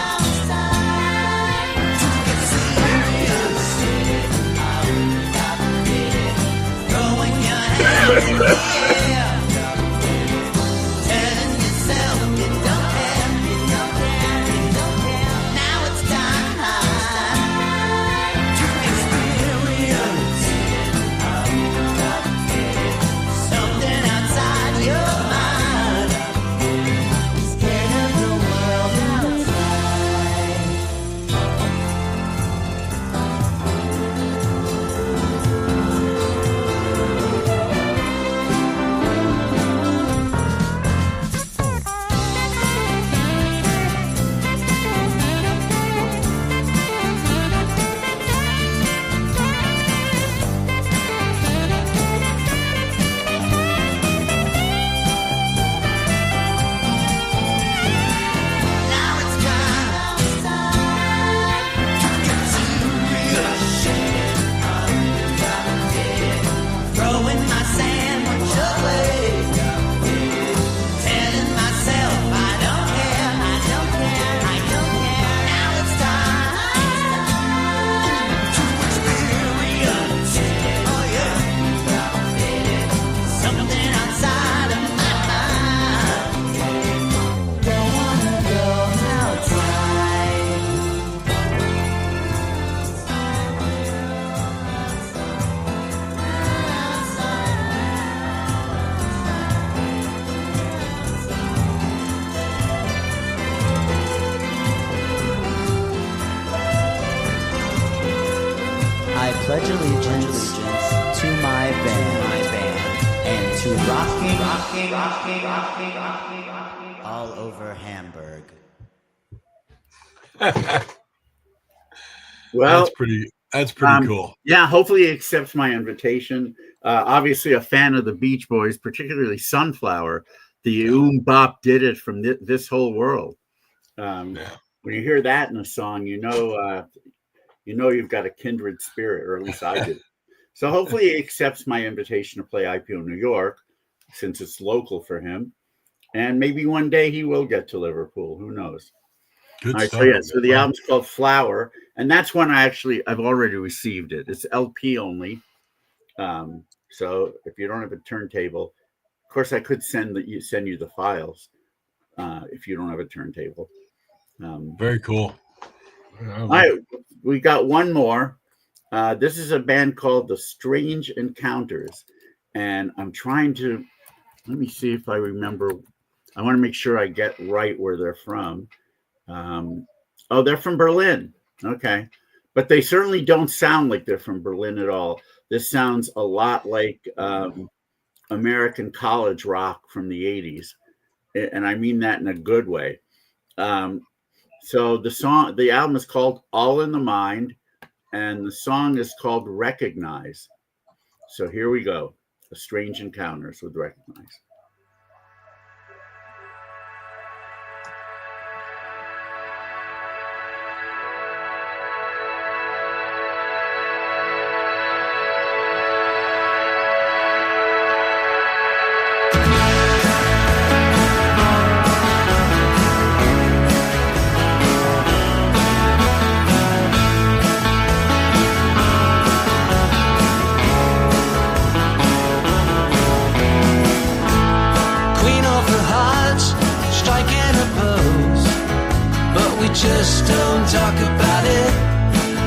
to get serious. Throwing your hands in the air, telling yourself you don't care. Now it's time to experience something outside your mind. Scared of the world outside. Now it's time to get serious. Throwing my sandwich away, telling myself I don't care. Now it's time to experience, oh yeah, something outside of my mind. Don't wanna go outside. I pledge allegiance to my band and to rocking all over Hamburg. Well, That's pretty cool. yeah, hopefully he accepts my invitation. Obviously a fan of the Beach Boys, particularly Sunflower. The bop did it from this whole world. When you hear that in a song, you know you've got a kindred spirit, or at least I do. So hopefully he accepts my invitation to play IPO New York, since it's local for him. And maybe one day he will get to Liverpool. Who knows? Good All right, stuff. so the album's called Flower, and that's one I've already received it. It's LP only. So if you don't have a turntable, of course I could send you the files if you don't have a turntable. Very cool. All right, we got one more. This is a band called The Strange Encounters, and I'm trying to let me see if I remember. I want to make sure I get right where they're from. They're from Berlin. Okay. But they certainly don't sound like they're from Berlin at all. This sounds a lot like American college rock from the 80s. And I mean that in a good way. So the album is called All in the Mind, and the song is called Recognize. So here we go. The Strange Encounters with Recognize. Just don't talk about it.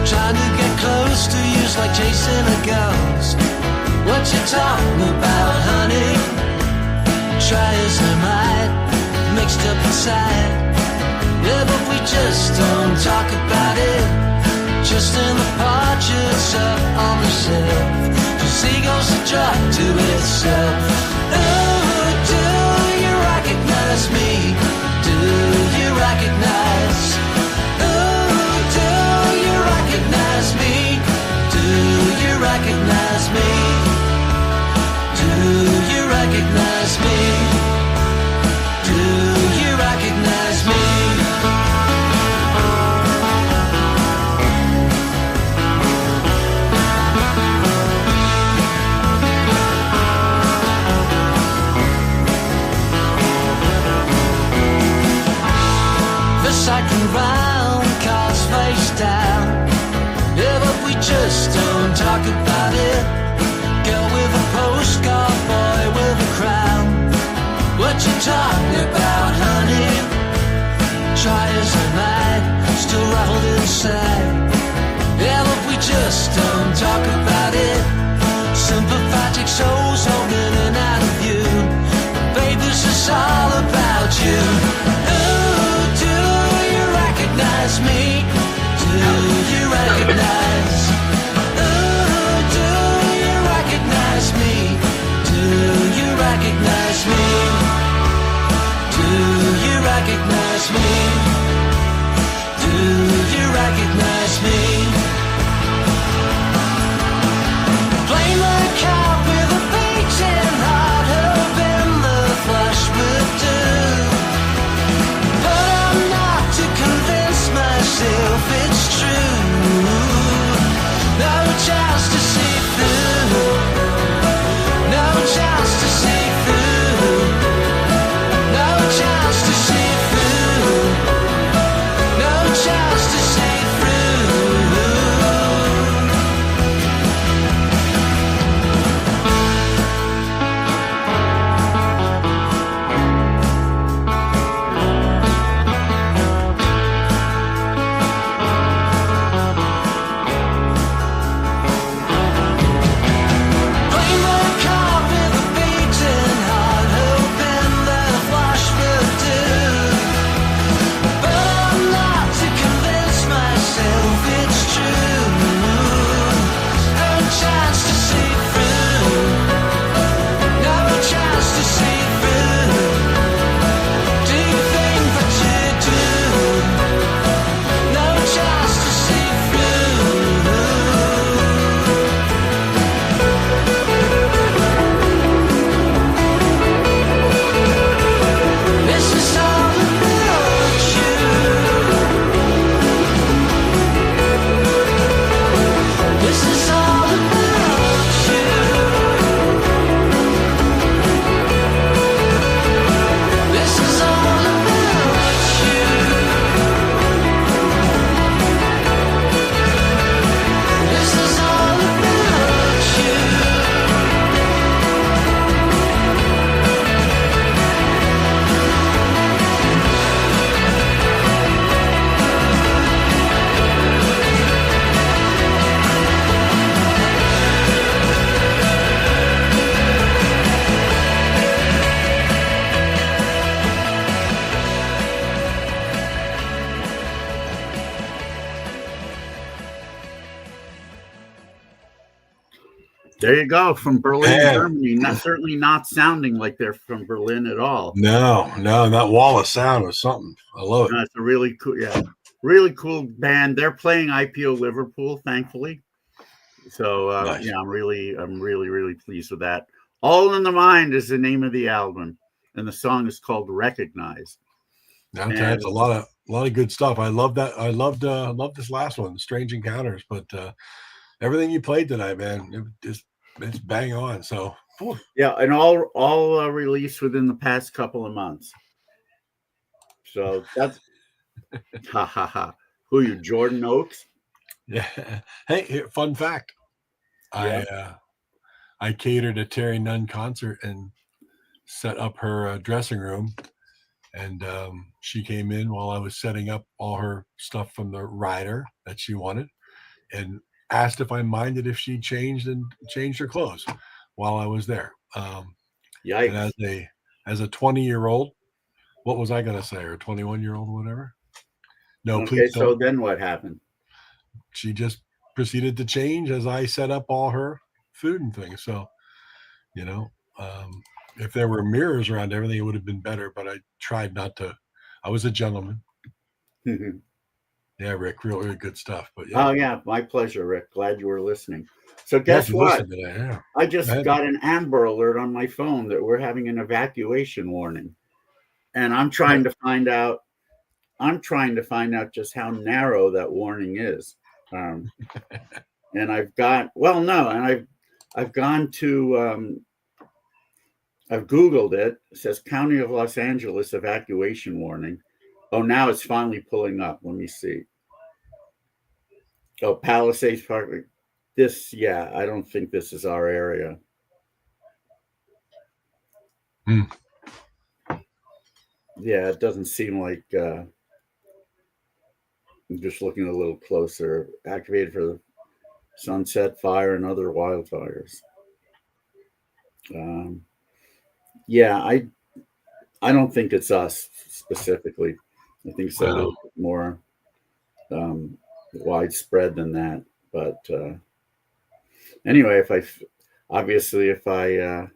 Trying to get close to you's like chasing a ghost. What you talking about, honey? Try as I might, mixed up inside. Yeah, but we just don't talk about it. Just in the portraits up on the shelf. Just seagulls to drop to itself. Oh, do you recognize recognize me? Do you recognize? Ooh, do you recognize me? Do you recognize me? Do you recognize me? Do you recognize me? The second round, cars face down. Yeah, but we just don't talk about it. Girl with a postcard, boy with a crown. What you talking about, honey? Try as I might, still rattled inside. Yeah, but we just don't talk about it. Sympathetic souls holding in out of you. But babe, this is all about you. Ooh, do you recognize me? Do you recognize? Ooh, do you recognize me? Do you recognize me? Do you recognize me? Do you recognize me? Blame the cop with a beating heart, hoping the flush would do. But I'm not to convince myself it's true. No chance to see through. No chance to see through. No chance to see through. No chance to see through. Blame the cop with a beating heart, hoping the flush will do. But I'm not to convince myself it's true. No chance to see through. No chance to see through. Do you think that you do? No chance to see through. This is all about you. This is all about you. This is all about you. This is all about you. There you go, from Berlin, Man. Germany. Certainly not sounding like they're from Berlin at all. No, that wall of sound was something. I love it. No, it's a really cool, really cool band. They're playing IPO Liverpool, thankfully. So Nice. I'm really pleased with that. All in the Mind is the name of the album, and the song is called Recognize. That's a lot of good stuff. I love that. I loved this last one, Strange Encounters. But everything you played tonight, man, it's bang on. So whew. Yeah, and all released within the past couple of months. So that's ha ha ha. Who are you, Jordan Oakes? Yeah. Hey, here, fun fact. Yeah. I catered a Terry Nunn concert and set up her dressing room, and she came in while I was setting up all her stuff from the rider that she wanted, and asked if I minded if she changed her clothes while I was there. Yikes. And as a 20-year-old, what was I going to say? Or 21-year-old, whatever. No, Okay, please so don't. then what happened? She just proceeded to change as I set up all her food and things. So, if there were mirrors around everything, it would have been better. But I tried not to. I was a gentleman. Yeah, Rick, really good stuff. But yeah, Oh yeah, my pleasure, Rick. Glad you were listening. So yeah, guess if you what? listen to that, yeah. I just Go ahead. got an Amber Alert on my phone that we're having an evacuation warning, and I'm trying to find out. I'm trying to find out just how narrow that warning is. And I've got I've gone to I've Googled it. It says County of Los Angeles evacuation warning. Oh, now it's finally pulling up. Let me see. Oh, Palisades Park. Yeah, I don't think this is our area. Yeah, it doesn't seem like. I'm just looking a little closer. Activated for the Sunset Fire and other wildfires. Yeah, I don't think it's us specifically. I think it's a little bit more widespread than that. But anyway, if I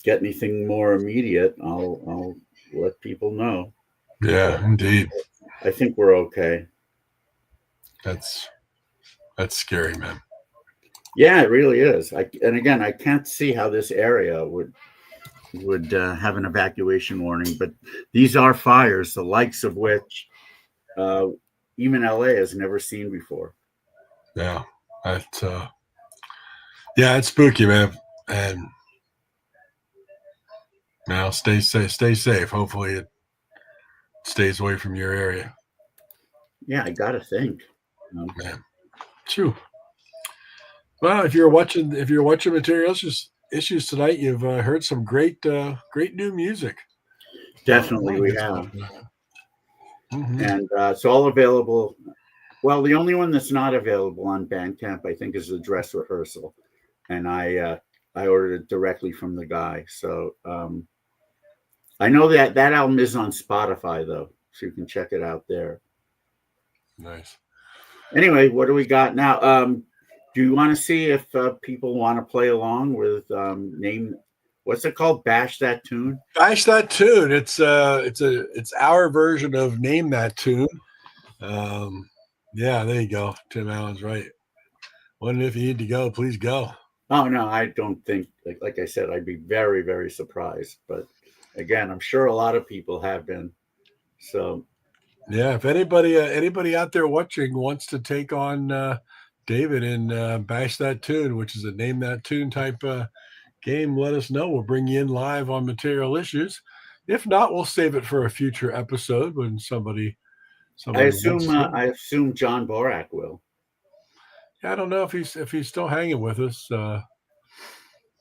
get anything more immediate, I'll let people know. Yeah, indeed. I think we're okay. That's scary, man. Yeah, it really is. And again, I can't see how this area would have an evacuation warning, but these are fires, the likes of which even LA has never seen before. Yeah, it's spooky, man. And now stay safe. Hopefully, it stays away from your area. Yeah, I gotta think. Man, true. Well, if you're watching Material Issues tonight, you've heard some great new music. Definitely, we have. Mm-hmm. And it's all available. Well, the only one that's not available on Bandcamp, I think, is the Dress Rehearsal, and I ordered it directly from the guy. So I know that album is on Spotify though, so you can check it out there. Nice. Anyway, what do we got now? Do you want to see if people want to play along with what's it called? Bash That Tune? Bash That Tune. It's our version of Name That Tune. Yeah, there you go. Tim Allen's right. Well, if you need to go, please go. Oh no, I don't think. Like I said, I'd be very, very surprised. But again, I'm sure a lot of people have been. So yeah, if anybody out there watching wants to take on David and Bash That Tune, which is a Name That Tune type game, let us know. We'll bring you in live on Material Issues. If not, we'll save it for a future episode when somebody I assume John Borak will. I don't know if he's still hanging with us. Now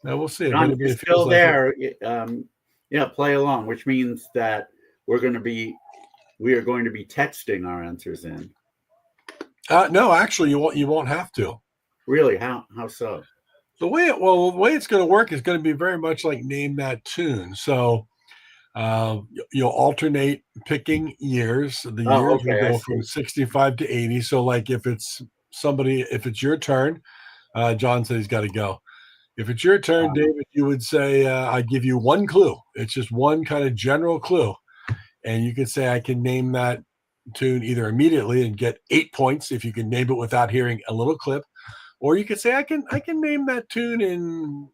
we'll see. John, if you're still there, play along, which means that we are going to be texting our answers in. No, actually, you won't have to. Really? How so? The way it's going to work is going to be very much like Name That Tune. So you'll alternate picking years. The years will go from 65 to 80. So like if it's your turn, John said he's got to go. If it's your turn, David, you would say, I give you one clue. It's just one kind of general clue. And you can say, I can name that tune either immediately and get 8 points if you can name it without hearing a little clip. Or you could say, I can name that tune in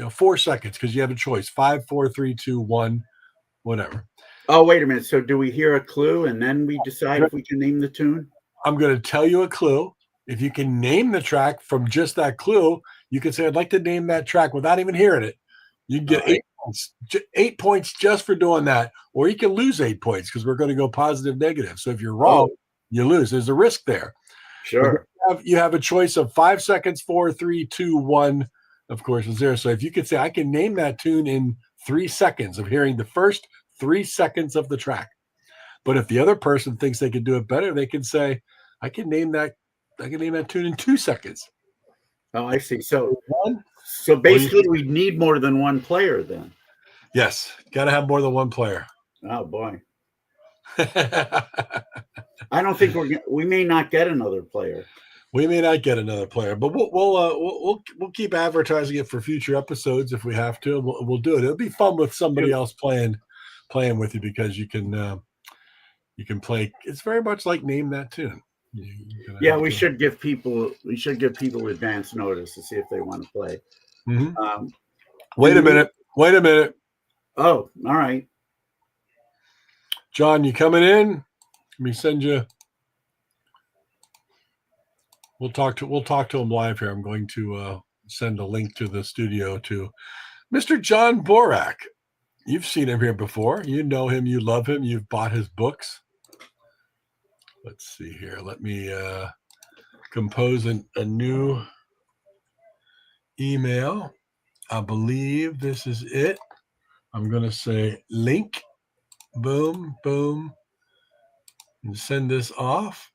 4 seconds because you have a choice. 5, 4, 3, 2, 1, whatever. Oh, wait a minute. So do we hear a clue and then we decide if we can name the tune? I'm going to tell you a clue. If you can name the track from just that clue, you can say, I'd like to name that track without even hearing it. You can get 8 points. 8 points just for doing that. Or you can lose 8 points because we're going to go positive, negative. So if you're wrong, you lose. There's a risk there. Sure. You have a choice of 5 seconds, 4, 3, 2, 1, of course, is there. So if you could say, I can name that tune in 3 seconds of hearing the first 3 seconds of the track. But if the other person thinks they can do it better, they can say, I can name that tune in 2 seconds. Oh, I see. So basically we need more than one player then. Yes. Got to have more than one player. Oh boy. I don't think we may not get another player. We may not get another player, but we'll keep advertising it for future episodes if we have to. We'll do it. It'll be fun with somebody else playing with you because you can play. It's very much like Name That Tune. We should give people advance notice to see if they want to play. Mm-hmm. Wait a minute. Oh, all right. John, you coming in? Let me send you. We'll talk to him live here. I'm going to send a link to the studio to Mr. John Borak. You've seen him here before. You know him. You love him. You've bought his books. Let's see here. Let me compose a new email. I believe this is it. I'm going to say link. Boom, boom. And send this off.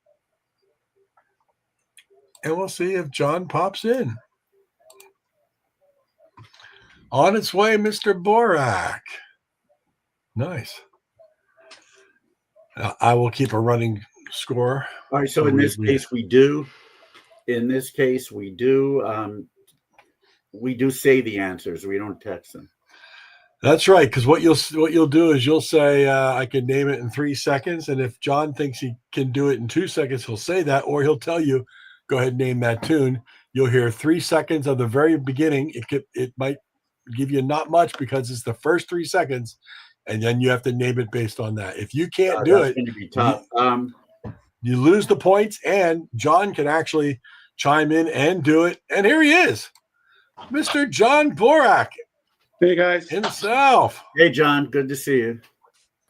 And we'll see if John pops in. On its way, Mr. Borak. Nice. I will keep a running score. All right. So in this case, we do say the answers. We don't text them. That's right. Because what you'll do is you'll say, I can name it in 3 seconds. And if John thinks he can do it in 2 seconds, he'll say that, or he'll tell you, go ahead and name that tune. You'll hear 3 seconds of the very beginning. It might give you not much because it's the first 3 seconds, and then you have to name it based on that. If you can't do it, going to be tough. You lose the points, and John can actually chime in and do it. And here he is, Mr. John Borak. Hey, guys. Himself. Hey, John. Good to see you.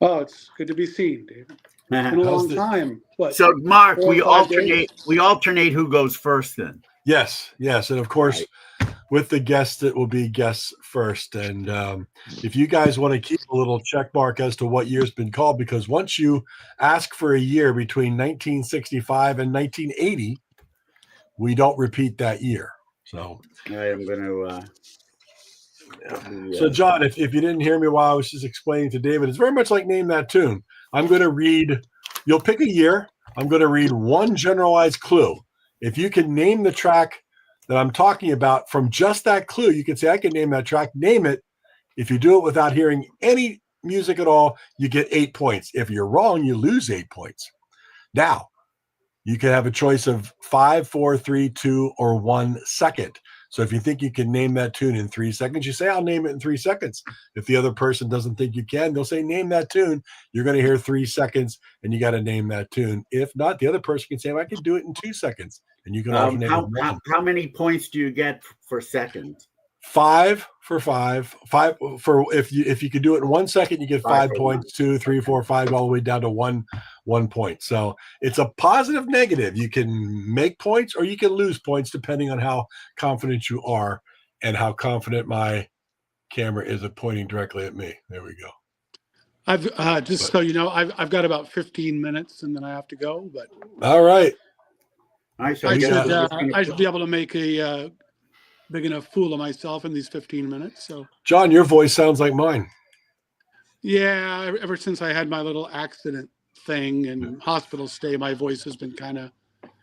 Oh, it's good to be seen, David. It's been a long time. What? So, Mark, 4 or 5 days? we alternate who goes first then. Yes. And of course, with the guests, it will be guests first. And if you guys want to keep a little check mark as to what year's been called, because once you ask for a year between 1965 and 1980, we don't repeat that year. So I am going to. So, John, if you didn't hear me while I was just explaining to David, it's very much like Name That Tune. I'm going to read, you'll pick a year. I'm going to read one generalized clue. If you can name the track that I'm talking about from just that clue, you can say, I can name that track, name it. If you do it without hearing any music at all, you get 8 points. If you're wrong, you lose 8 points. Now, you can have a choice of 5, 4, 3, 2, or 1 second. So if you think you can name that tune in 3 seconds, you say, I'll name it in 3 seconds. If the other person doesn't think you can, they'll say, name that tune. You're going to hear 3 seconds, and you got to name that tune. If not, the other person can say, I can do it in 2 seconds. And you can alternate. How many points do you get for seconds? 5 for 5. 5 for if you could do it in 1 second, you get 5 points. 2, 3, 4, 5, all the way down to 1 point. So it's a positive, negative. You can make points or you can lose points depending on how confident you are and how confident my camera is at pointing directly at me. There we go. I've so you know, I've got about 15 minutes and then I have to go. But all right. I should be able to make a big enough fool of myself in these 15 minutes. So, John, your voice sounds like mine. Yeah, ever since I had my little accident thing and hospital stay, my voice has been kind of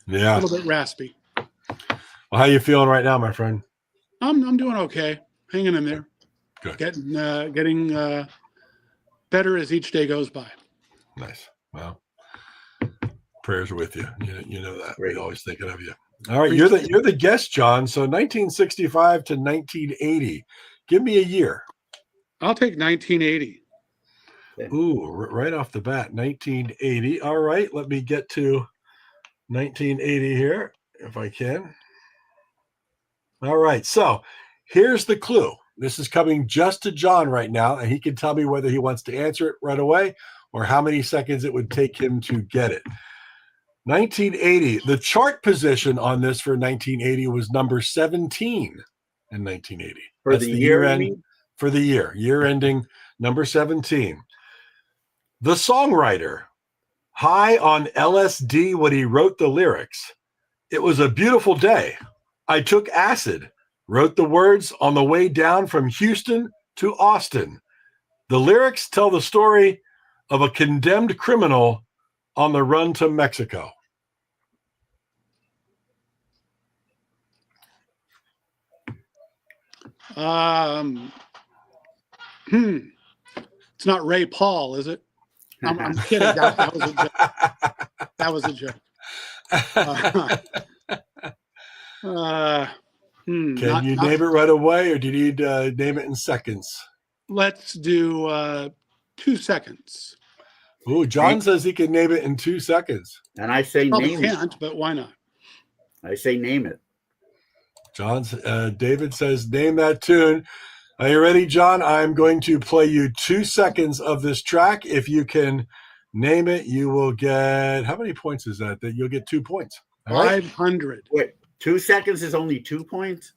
a little bit raspy. Well, how you feeling right now, my friend? I'm doing okay, hanging in there. Good. Getting better as each day goes by. Nice. Well, prayers are with you. You know that. Great. We're always thinking of you. All right, you're the guest, John. So 1965 to 1980. Give me a year. I'll take 1980. Ooh, right off the bat, 1980. All right, let me get to 1980 here, if I can. All right, so here's the clue. This is coming just to John right now, and he can tell me whether he wants to answer it right away or how many seconds it would take him to get it. 1980, the chart position on this for 1980 was number 17 in 1980. For the year ending? For the year ending number 17. The songwriter, high on LSD when he wrote the lyrics. It was a beautiful day. I took acid, wrote the words on the way down from Houston to Austin. The lyrics tell the story of a condemned criminal on the run to Mexico. It's not Ray Paul, is it? I'm kidding. That was a joke. That was a joke. Can you name it right away, or do you need to name it in seconds? Let's do 2 seconds. Ooh, John says he can name it in 2 seconds. And I say Probably name can't, but why not? it. I say name it. David says name that tune. Are you ready, John? I'm going to play you 2 seconds of this track. If you can name it, you will get, how many points is that? That you'll get 2 points. All right? 500. Wait, 2 seconds is only 2 points?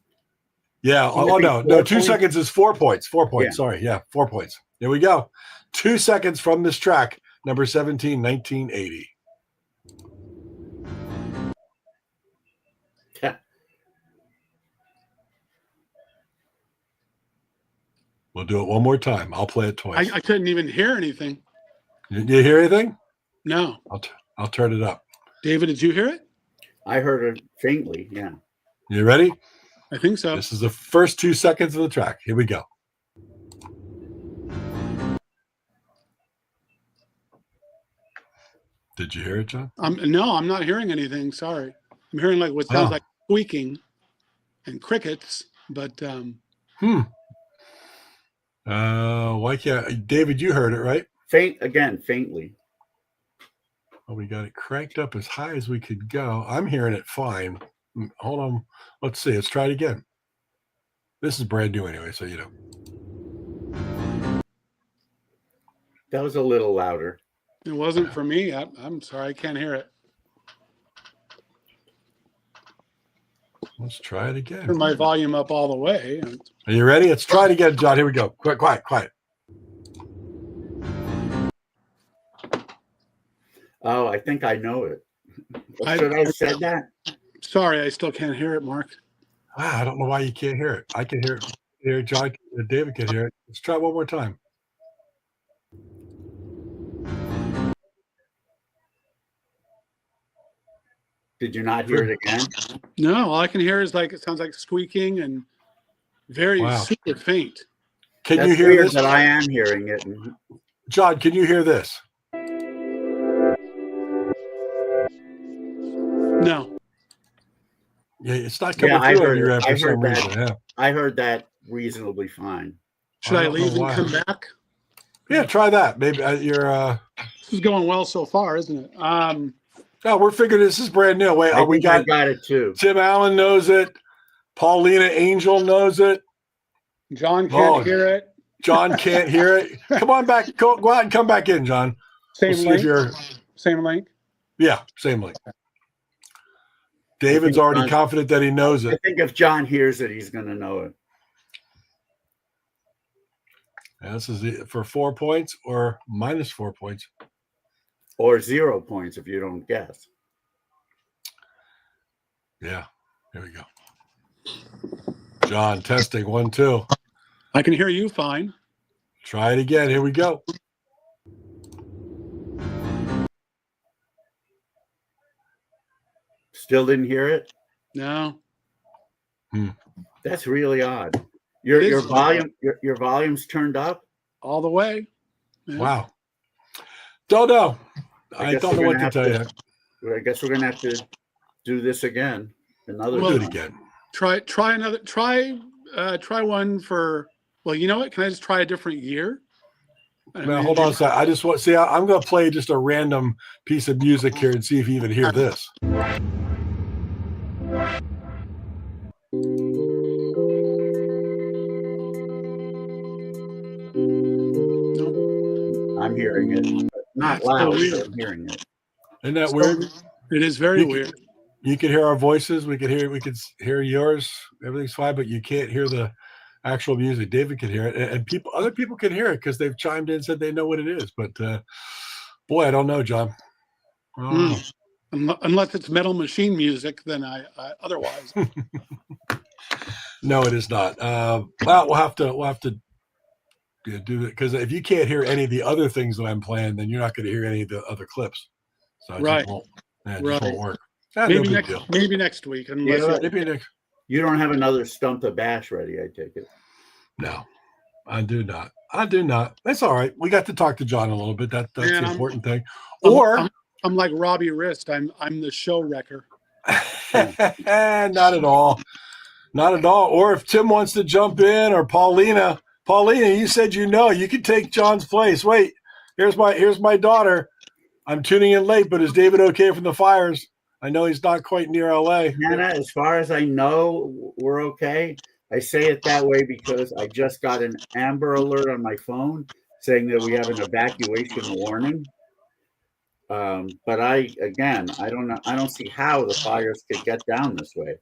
Yeah. Oh, no. 2 seconds is 4 points. 4 points. Yeah. Sorry. Yeah. 4 points. There we go. 2 seconds from this track, number 17, 1980. We'll do it one more time. I'll play it twice. I couldn't even hear anything. Did you hear anything? No. I'll turn it up. David, did you hear it? I heard it faintly, yeah. You ready? I think so. This is the first 2 seconds of the track. Here we go. Did you hear it, John? No, I'm not hearing anything. Sorry. I'm hearing like what sounds like squeaking and crickets, but why can't David, you heard it, right? Faintly. Oh, we got it cranked up as high as we could go. I'm hearing it fine. Hold on. Let's see. Let's try it again. This is brand new anyway, so you know. That was a little louder. it wasn't for me. I'm sorry. I can't hear it. Let's try it again. Turn my volume up all the way. Are you ready? Let's try it again, John. Here we go. Quiet. Oh, I think I know it. Should I have said that? Sorry, I still can't hear it, Mark. I don't know why you can't hear it. I can hear it. John, David can hear it. Let's try it one more time. Did you not hear it again? No, all I can hear is like it sounds like squeaking and very super faint. Can That's you hear weird this? that I am hearing it. John, can you hear this? No. Yeah, it's not coming through on your end for some reason. Yeah. I heard that reasonably fine. Should I leave and come back? Yeah, try that. Maybe you're. This is going well so far, isn't it? No, we're figuring this is brand new. Wait, I got it too. Tim Allen knows it. Paulina Angel knows it. John can't hear it. John can't hear it. Come on back. Go out and come back in, John. Same link. Same link. Yeah, same link. David's already confident that he knows it. I think if John hears it, he's going to know it. And this is for 4 points or minus 4 points. Or 0 points if you don't guess. Yeah, here we go. John, testing 1, 2. I can hear you fine. Try it again. Here we go. Still didn't hear it? No. That's really odd. Your volume's turned up? All the way. Yeah. Wow. Don't know. I don't know what to tell you. I guess we're gonna have to do this again. Do it again. Try one for. Well, you know what? Can I just try a different year? Now, hold on a second. I just want see. I'm going to play just a random piece of music here and see if you even hear this. I'm hearing it. Not loud, but I'm hearing it. Isn't that weird? It is very weird. You can hear our voices. We could hear yours. Everything's fine, but you can't hear the actual music. David can hear it, and other people can hear it because they've chimed in and said they know what it is. But boy, I don't know, John. Unless it's Metal Machine music, then I otherwise. No, it is not. Well, we'll have to do it because if you can't hear any of the other things that I'm playing, then you're not going to hear any of the other clips. So it just won't work. Maybe next week. You don't have another Stump the Bash ready, I take it. No, I do not. I do not. That's all right. We got to talk to John a little bit. That's Man, the important thing. I'm- Or I'm like Robbie Wrist. I'm the show wrecker. not at all. Not at all. Or if Tim wants to jump in, or Paulina, you said you could take John's place. Wait, here's my daughter. I'm tuning in late, but is David okay from the fires? I know he's not quite near LA. Hannah, as far as I know, we're okay. I say it that way because I just got an Amber Alert on my phone saying that we have an evacuation warning. But I don't know. I don't see how the fires could get down this way.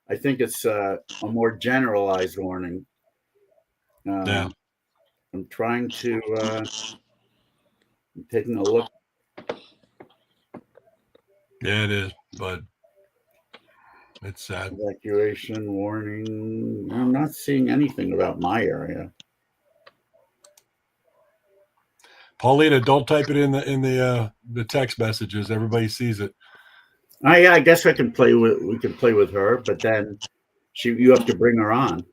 I think it's a more generalized warning. Yeah. I'm trying to. I'm taking a look. Yeah, it is, but it's sad. Evacuation warning. I'm not seeing anything about my area. Paulina, don't type it in the text messages. Everybody sees it. I guess we can play with her, but then you have to bring her on.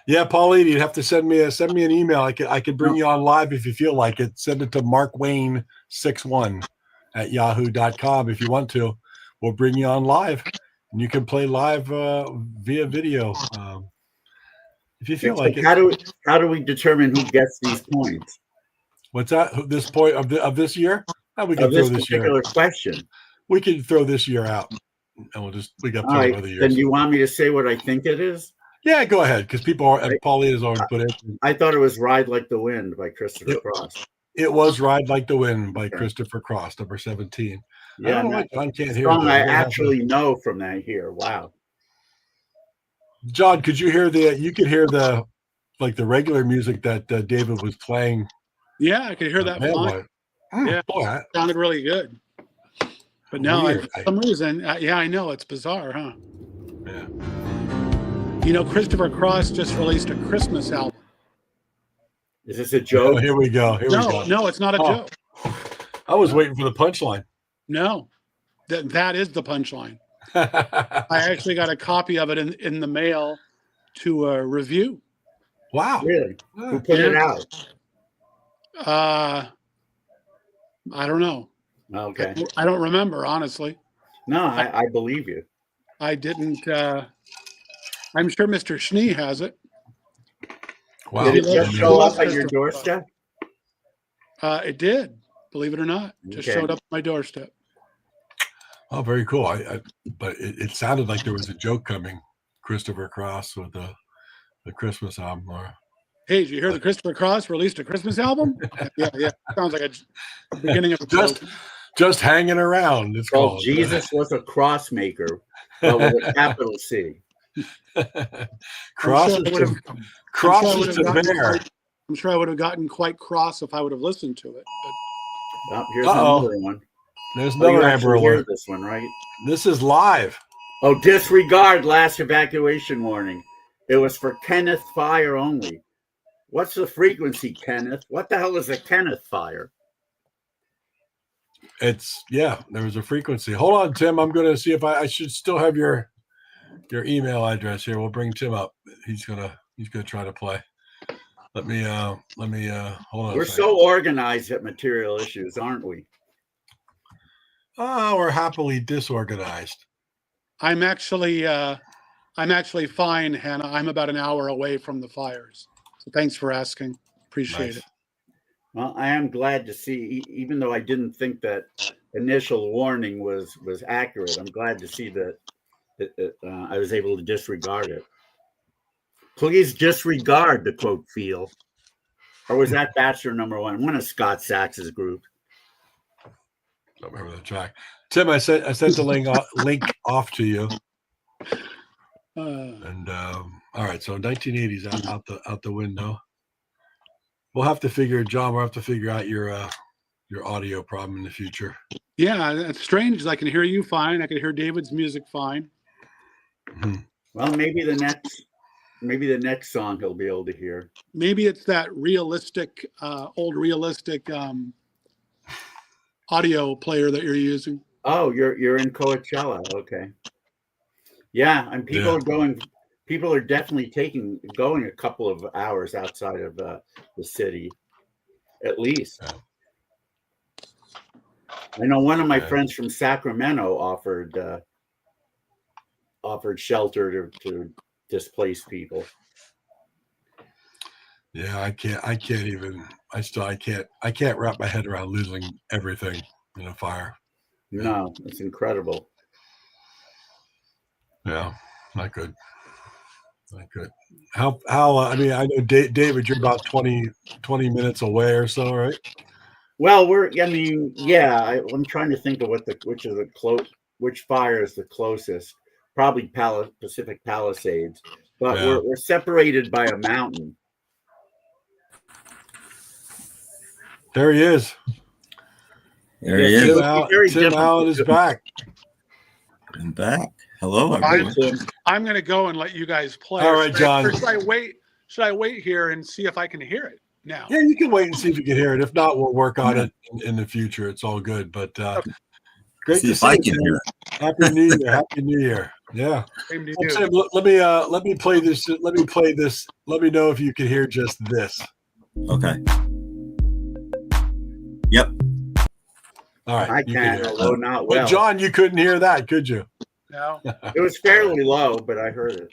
Yeah, Paulina, you'd have to send me an email. I could bring you on live if you feel like it. Send it to markwayne61@yahoo.com if you want to. We'll bring you on live, and you can play live via video if you feel like it. How do we determine who gets these points? What's that? This point of this year? We can throw this particular year. question. We can throw this year out, and we got All plenty right. of other years. Then you want me to say what I think it is? Yeah, go ahead, because Paulina's already put it. I thought it was "Ride Like the Wind" by Christopher Cross. It was "Ride Like the Wind" by Christopher Cross, number 17. Yeah, I don't know why John can't hear song that. I actually know from that here. Wow. John, could you hear you could hear the regular music that David was playing? Yeah, I could hear that fine. Yeah, boy, sounded really good. But now, Weird. for some reason, I know it's bizarre, huh? Yeah. Christopher Cross just released a Christmas album. Is this a joke? Oh, here we go. No, it's not a joke. I was waiting for the punchline. No, that is the punchline. I actually got a copy of it in the mail to review. Wow. Really? Who put it out? I don't know. Okay. I don't remember, honestly. No, I believe you. I didn't. I'm sure Mr. Schnee has it. Wow. Did it just show up at your doorstep? It did. Believe it or not, just showed up at my doorstep. Oh, very cool. But it sounded like there was a joke coming. Christopher Cross with the Christmas album. Hey, did you hear the Christopher Cross released a Christmas album? Yeah. Sounds like a beginning of a joke. Just hanging around. It's called. Jesus was a cross maker, but with a capital C. Cross is to bear. I'm sure I would have gotten quite cross if I would have listened to it. Oh, here's another one. There's another Amber Alert. This one, right? This is live. Oh, disregard last evacuation warning. It was for Kenneth Fire only. What's the frequency, Kenneth? What the hell is a Kenneth Fire? There was a frequency. Hold on, Tim. I'm going to see if I should still have your email address here. We'll bring Tim up. He's gonna try to play. Let me hold on. We're so organized at Material Issues, aren't we? Oh, we're happily disorganized. I'm actually fine, Hannah. I'm about an hour away from the fires. So thanks for asking. Appreciate it. Well, I am glad to see, even though I didn't think that initial warning was accurate, I'm glad to see that I was able to disregard it. Please disregard the quote feel. Or was that Bachelor number one of Scott Sachs's group? Don't remember the track. Tim, I sent the link off to you. And all right, so 1980s out the window. We'll have to figure, John. We'll have to figure out your audio problem in the future. Yeah, it's strange. 'Cause I can hear you fine. I can hear David's music fine. Mm-hmm. Well, maybe the next song he'll be able to hear. Maybe it's that realistic, old realistic audio player that you're using. Oh, you're in Coachella. Okay. Yeah, and people are going people are definitely going a couple of hours outside of the city, at least. I know one of my friends from Sacramento offered shelter to displaced people. Yeah, I can't wrap my head around losing everything in a fire. No, it's incredible. Yeah, not good. Not good. How I mean, I know David, you're about 20 minutes away or so, right? Well, I'm trying to think of which fire is the closest. Probably Pacific Palisades, but we're separated by a mountain. There he is. There he is. Tim Allen is back. I'm back. Hello, everyone. I'm going to go and let you guys play. All right, John. Or should I wait? Should I wait here and see if I can hear it now? Yeah, you can wait and see if you can hear it. If not, we'll work on it in the future. It's all good. But great to see I you, can hear it. Happy New Year. Happy New Year. Yeah. Same to Well, you. Tim, let me play this. Let me play this. Let me know if you can hear just this. Okay. Yep. All right. I can, although not well. But John, you couldn't hear that, could you? No. It was fairly low, but I heard it.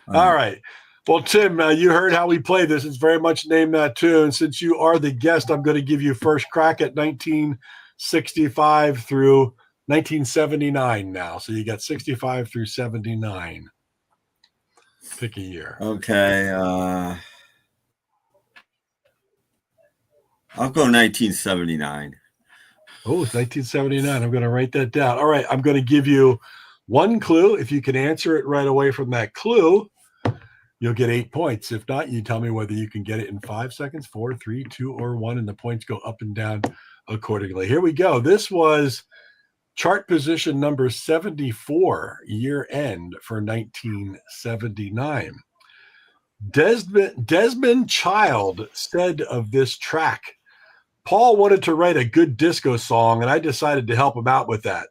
All right. Well, Tim, you heard how we play this. It's very much Name That Tune. Since you are the guest, I'm going to give you first crack at 1965 through 1979 now. So you got 65 through 79. Pick a year. Okay. I'll go 1979. Oh, it's 1979. I'm going to write that down. All right. I'm going to give you one clue. If you can answer it right away from that clue, you'll get 8 points. If not, you tell me whether you can get it in 5 seconds, 4, 3, 2, or 1, and the points go up and down accordingly. Here we go. This was chart position number 74, year end for 1979. Desmond Child said of this track, Paul wanted to write a good disco song, and I decided to help him out with that.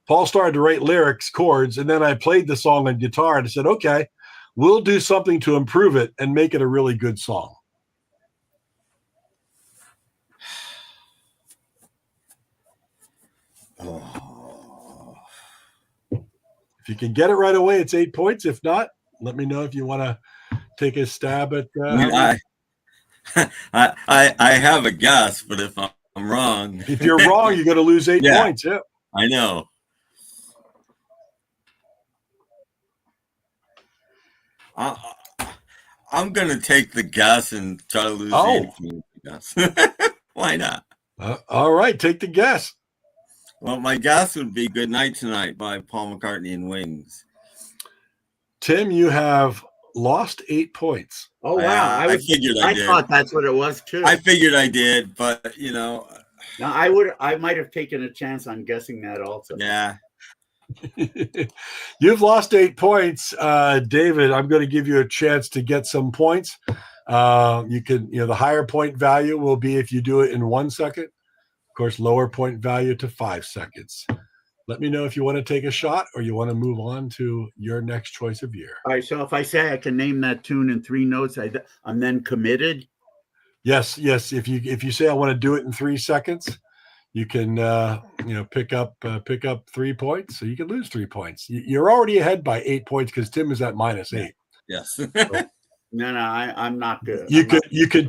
Paul started to write lyrics, chords, and then I played the song on guitar and I said, okay, we'll do something to improve it and make it a really good song. Oh. If you can get it right away, it's 8 points. If not, let me know if you want to take a stab at I have a guess, but if I'm wrong. If you're wrong, you're going to lose 8 points. Yeah. I know. I'm going to take the guess and try to lose 8 points. Why not? All right, take the guess. Well, my guess would be Good Night Tonight by Paul McCartney and Wings. Tim, you have lost 8 points. Oh, wow. I figured I did. thought that's what it was, too. I figured I did, but, you know. Now, I might have taken a chance on guessing that also. Yeah. You've lost 8 points. David, I'm going to give you a chance to get some points. The higher point value will be if you do it in 1 second. Of course, lower point value to 5 seconds. Let me know if you want to take a shot or you want to move on to your next choice of year. All right, so if I say I can name that tune in 3 notes, I'm then committed? Yes. If you say I want to do it in 3 seconds, you can pick up 3 points, so you can lose 3 points. You're already ahead by 8 points because Tim is at -8. Yes. No, I'm not good. You could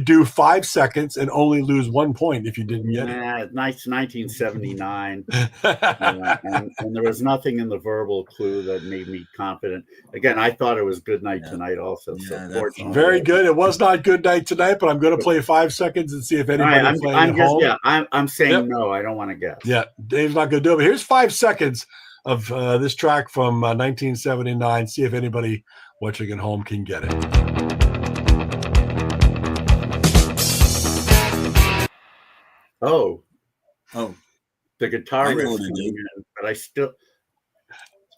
do 5 seconds and only lose 1 point if you didn't get it. Nice 1979, and there was nothing in the verbal clue that made me confident. Again, I thought it was Good Night Tonight also. Yeah, so very good. It was not Good Night Tonight, but I'm going to play 5 seconds and see if anybody's playing at home. Yeah, I'm saying no. I don't want to guess. Yeah, Dave's not going to do it. But here's 5 seconds of this track from 1979. See if anybody watching at home can get it. Oh, the guitar I know riff, what it is. but I still.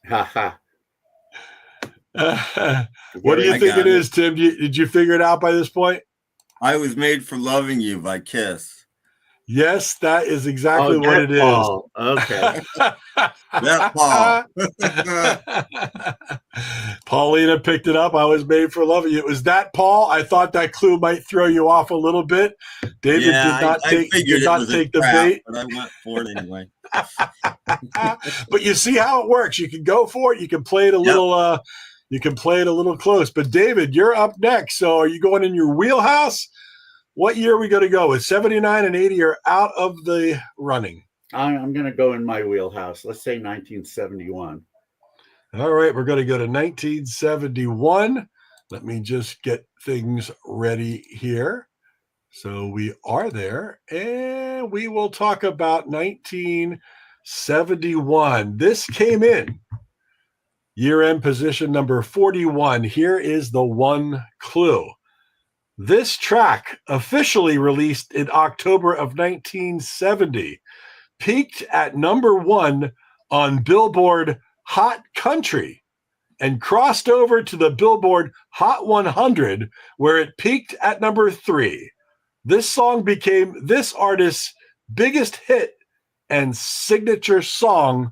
Ha. What do you think it is, Tim? Did you figure it out by this point? I Was Made for Loving You by Kiss. Yes, that is exactly what it is. Paul. Okay. That Paul. Paulina picked it up. I was made for loving you. It was that Paul. I thought that clue might throw you off a little bit. David did not take the bait, but I went for it anyway. But you see how it works. You can go for it. You can play it a little. You can play it a little close. But David, you're up next. So are you going in your wheelhouse? What year are we going to go with? 79 and 80 are out of the running. I'm going to go in my wheelhouse. Let's say 1971. All right, we're going to go to 1971. Let me just get things ready here. So we are there, and we will talk about 1971. This came in year-end position number 41. Here is the one clue. This track, officially released in October of 1970, peaked at number 1 on Billboard Hot Country and crossed over to the Billboard Hot 100, where it peaked at number 3. This song became this artist's biggest hit and signature song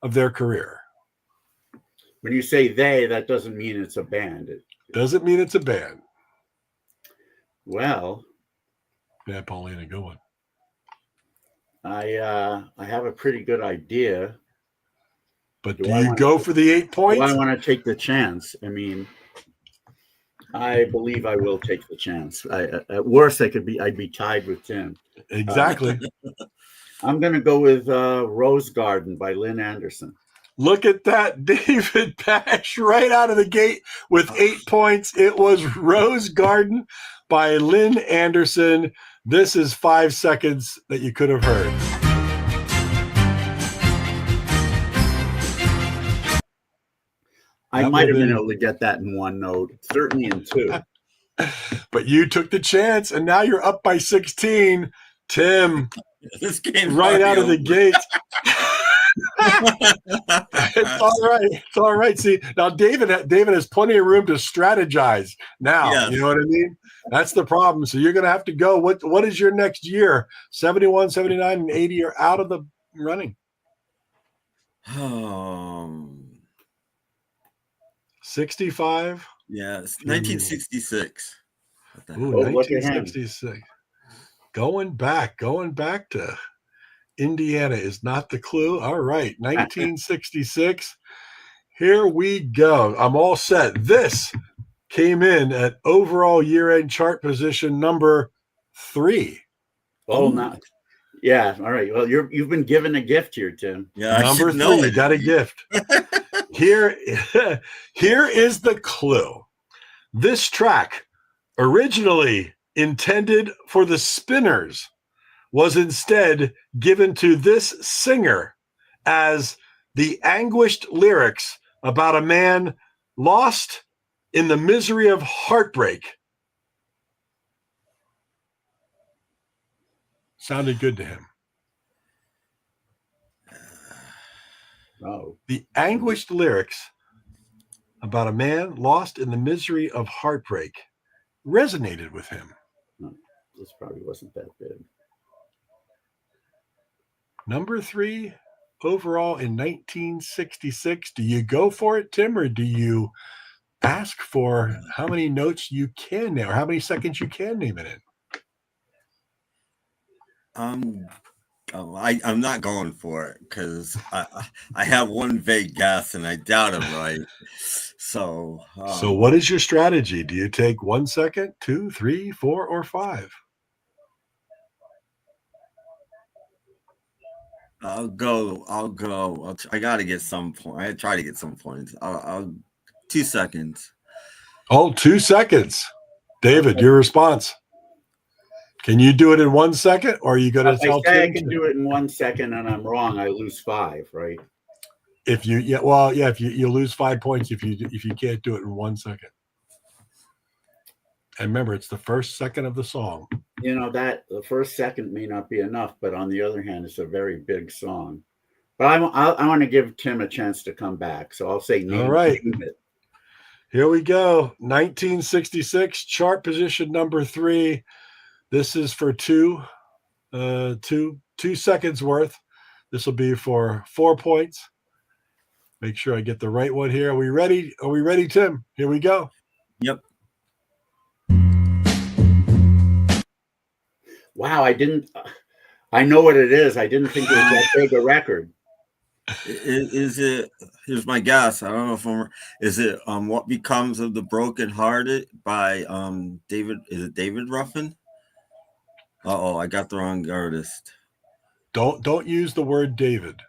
of their career. When you say they, that doesn't mean it's a band. It doesn't mean it's a band. Well, yeah, Paulina, go on. I have a pretty good idea. But do you go for the 8 points? Do I want to take the chance? I mean, I believe I will take the chance. At worst, I'd be tied with Tim. Exactly. I'm going to go with Rose Garden by Lynn Anderson. Look at that. David Pash right out of the gate with 8 points. It was Rose Garden by Lynn Anderson. This is 5 seconds that you could have heard. I might have been able to get that in one note, certainly in 2. But you took the chance, and now you're up by 16. Tim, this game's right out of the gate. It's all right. It's all right. See, now David has plenty of room to strategize now. Yes. You know what I mean? That's the problem. So you're going to have to go. What is your next year? 71, 79, and 80 are out of the running. 65? Yes, 1966. Ooh, 1966. Going back to Indiana is not the clue. All right, 1966. Here we go. I'm all set. This came in at overall year-end chart position number 3. Oh, not. Yeah. All right. Well, you've been given a gift here, Tim. Yeah, number 3. You got a gift. Here is the clue. This track, originally intended for the Spinners, was instead given to this singer as the anguished lyrics about a man lost in the misery of heartbreak. Sounded good to him. Oh. The anguished lyrics about a man lost in the misery of heartbreak resonated with him. This probably wasn't that big. Number 3 overall in 1966. Do you go for it, Tim, or do you ask for how many notes you can name or how many seconds you can name it in? I'm not going for it because I have one vague guess and I doubt I'm right. So what is your strategy? Do you take 1 second, 2, 3, 4, or 5? I'll go. I got to get some point. I try to get some points. I'll 2 seconds. Oh, 2 seconds. David, your response. Can you do it in 1 second, or are you going to tell Tim? I can do it in 1 second, and I'm wrong. I lose 5, right? If you lose 5 points if you can't do it in 1 second. And remember, it's the first second of the song. You know that the first second may not be enough, but on the other hand, it's a very big song. But I want to give Tim a chance to come back, so I'll say name. All right. Here we go. 1966 chart position number 3. This is for 2. 2 seconds worth. This will be for 4 points. Make sure I get the right one here. Are we ready? Are we ready, Tim? Here we go. Yep. Wow, I know what it is. I didn't think it was that big a record. Is it? Here's my guess. I don't know if is it What Becomes of the Broken Hearted by David? Is it David Ruffin? Oh, I got the wrong artist. Don't use the word David.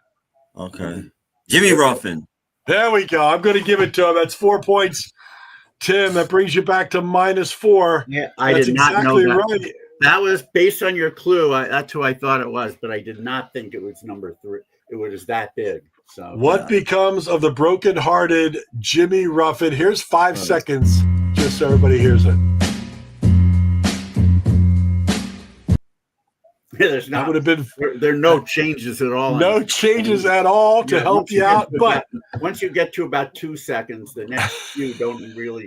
Okay. Jimmy Ruffin. There we go. I'm going to give it to him. That's 4 points. Tim, that brings you back to -4. Yeah, I That's did not know exactly that. right. That was based on your clue. That's who I thought it was, but I did not think it was number 3. It was that big. So What becomes of the broken-hearted Jimmy Ruffin? Here's 5 seconds, just so everybody hears it. there's That not. would have been There are no changes at all. no changes at all to help you out. But once you get to about 2 seconds, the next few don't really.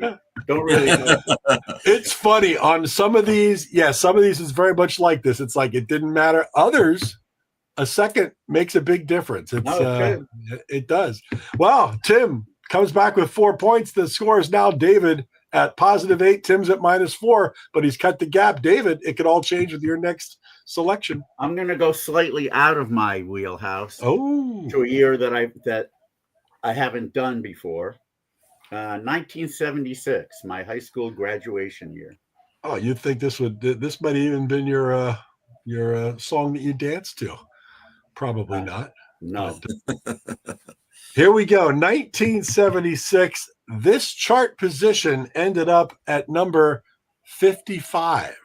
it's funny on some of these. Yeah, some of these is very much like this. It's like it didn't matter. Others, a second makes a big difference. It does. Well, Tim comes back with 4 points. The score is now David at +8. Tim's at -4, but he's cut the gap. David, it could all change with your next selection. I'm going to go slightly out of my wheelhouse. Oh, to a year that I haven't done before. 1976, my high school graduation year. oh, you'd think this might have even been your song that you danced to. Probably not. No. Here we go. 1976. This chart position ended up at number 55.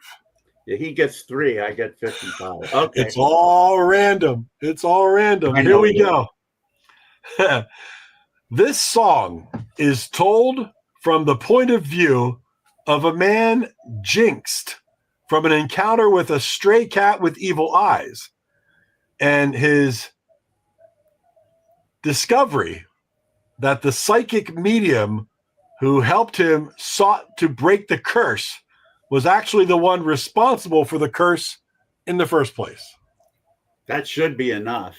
Yeah, he gets 3. I get 55. Okay. It's all random. Here we go. This song is told from the point of view of a man jinxed from an encounter with a stray cat with evil eyes, and his discovery that the psychic medium who helped him sought to break the curse was actually the one responsible for the curse in the first place. That should be enough.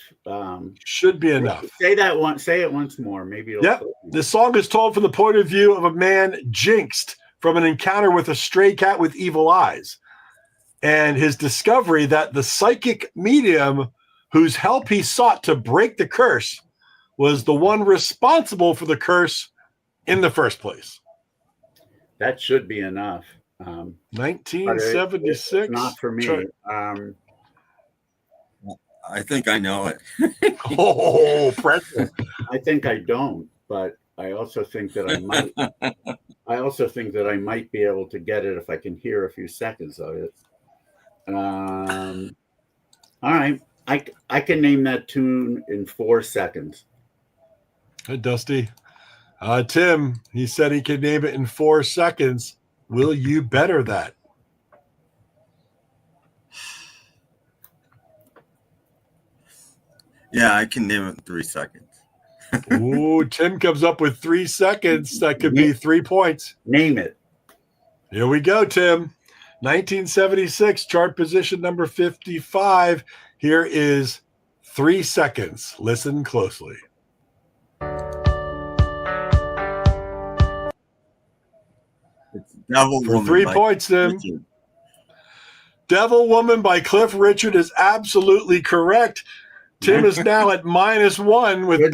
Should be enough. Say it once more. Maybe it'll. Yep. The song is told from the point of view of a man jinxed from an encounter with a stray cat with evil eyes, and his discovery that the psychic medium whose help he sought to break the curse was the one responsible for the curse in the first place. That should be enough. 1976. It's not for me. I think I know it. Oh, pressure. I think I don't, but I also think that I might. I also think that I might be able to get it if I can hear a few seconds of it. All right, I can name that tune in 4 seconds. Hey, Dusty. Tim, he said he could name it in 4 seconds. Will you better that? Yeah, I can name it in 3 seconds. Ooh, Tim comes up with 3 seconds. That could be 3 points. Name it. Here we go, Tim. 1976, chart position number 55. Here is 3 seconds. Listen closely. It's Devil For Woman 3 by points, Tim. Richard. Devil Woman by Cliff Richard is absolutely correct. Tim is now at -1 with Good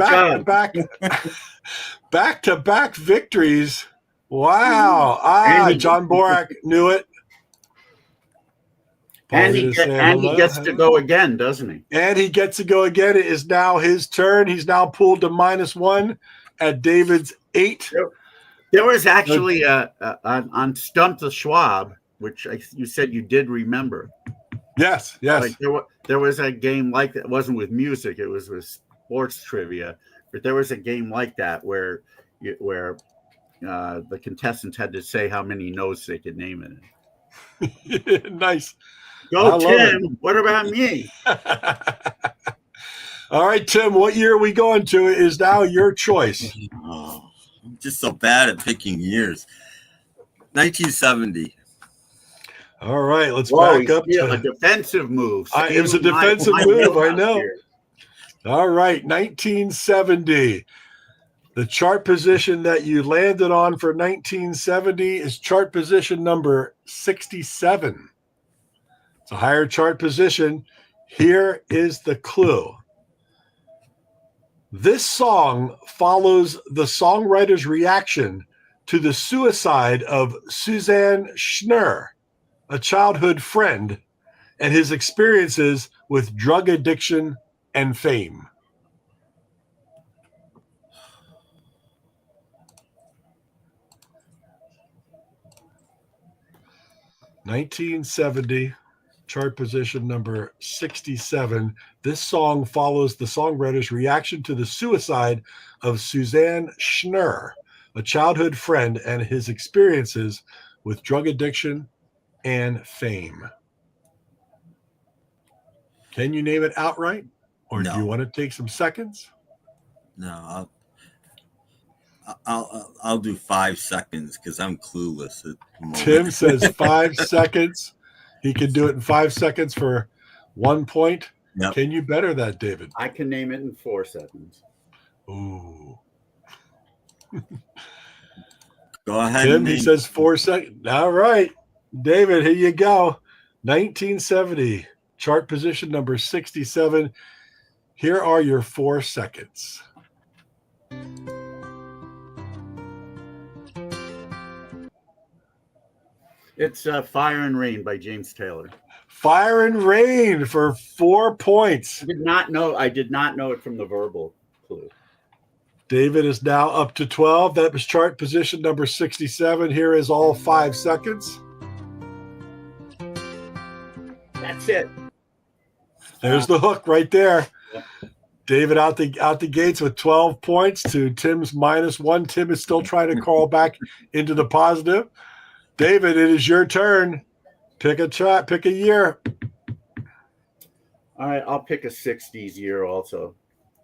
back-to-back victories. Wow. John Borak knew it. And he gets to go again, doesn't he? And he gets to go again. It is now his turn. He's now pulled to -1 at David's 8. There was actually on Stump the Schwab, which you said you did remember. Yes. Like there was a game like that. It wasn't with music; it was with sports trivia. But there was a game like that where the contestants had to say how many notes they could name it. Nice. Go, Tim. What about me? All right, Tim. What year are we going to? It is now your choice. Oh, I'm just so bad at picking years. 1970. All right, let's Whoa, back up a to defensive move. it was a Stealing defensive my move, I wheelhouse know. here. All right, 1970. The chart position that you landed on for 1970 is chart position number 67. It's a higher chart position. Here is the clue. This song follows the songwriter's reaction to the suicide of Suzanne Schnurr, a childhood friend, and his experiences with drug addiction and fame. (1970) chart position number 67. This song follows the songwriter's reaction to the suicide of Suzanne Schnurr, a childhood friend, and his experiences with drug addiction and fame. Can you name it outright, or do you want to take some seconds? No, I'll do 5 seconds because I'm clueless at the moment. Tim says 5 seconds. He can do it in 5 seconds for 1 point. Yep. Can you better that, David? I can name it in 4 seconds. Ooh. Go ahead. Tim, he says 4 seconds. All right. David, here you go. 1970, chart position number 67. Here are your 4 seconds. It's Fire and Rain by James Taylor. Fire and Rain for 4 points. I did not know it from the verbal clue. David is now up to 12. That was chart position number 67. Here is all 5 seconds. That's it. There's the hook right there. David out the gates with 12 points to Tim's -1. Tim is still trying to crawl back into the positive. David, it is your turn. Pick a chart, pick a year. All right, I'll pick a 60s year also.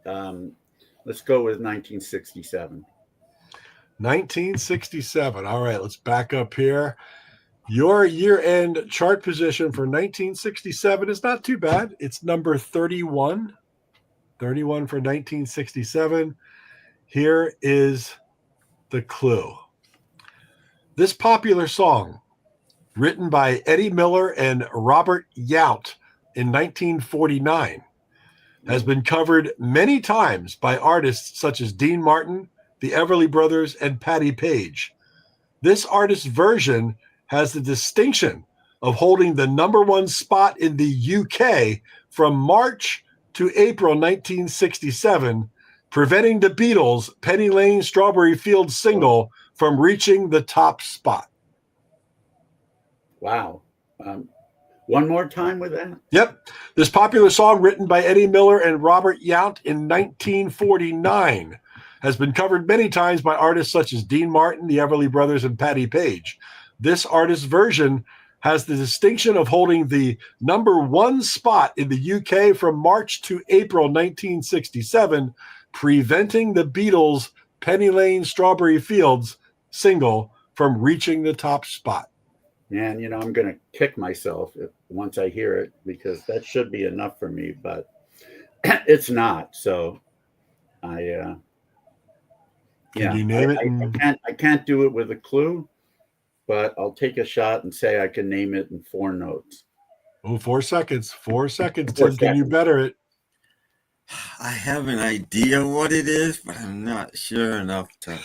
Let's go with 1967. 1967. All right, let's back up here. Your year-end chart position for 1967 is not too bad. It's number 31. 31 for 1967. Here is the clue. This popular song, written by Eddie Miller and Robert Yount in 1949, has been covered many times by artists such as Dean Martin, the Everly Brothers, and Patti Page. This artist's version has the distinction of holding the #1 spot in the UK from March to April 1967, preventing the Beatles' Penny Lane Strawberry Fields single from reaching the top spot. Wow. One more time with that? Yep. This popular song, written by Eddie Miller and Robert Yount in 1949, has been covered many times by artists such as Dean Martin, the Everly Brothers, and Patti Page. This artist's version has the distinction of holding the #1 spot in the UK from March to April 1967, preventing the Beatles' Penny Lane Strawberry Fields single from reaching the top spot. Man, I'm going to kick myself once I hear it, because that should be enough for me, but it's not. So Can you name it? I can't do it with a clue, but I'll take a shot and say I can name it in 4 notes. Oh, 4 seconds. 4 seconds, Tim. Can you better it? I have an idea what it is, but I'm not sure enough to.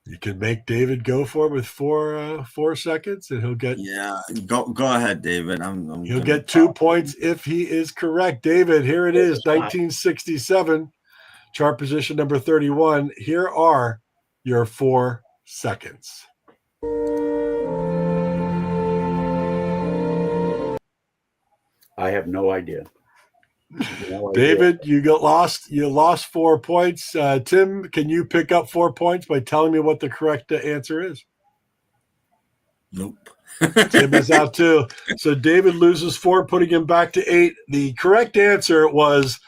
You can make David go for it with 4 seconds, and he'll get. Yeah, go ahead, David. He'll get 2 points if he is correct. David, here it is, 1967, chart position number 31. Here are your 4 seconds. I have no idea. David, you lost 4 points. Tim, can you pick up 4 points by telling me what the correct answer is? Nope. Tim is out too. So David loses 4, putting him back to 8. The correct answer was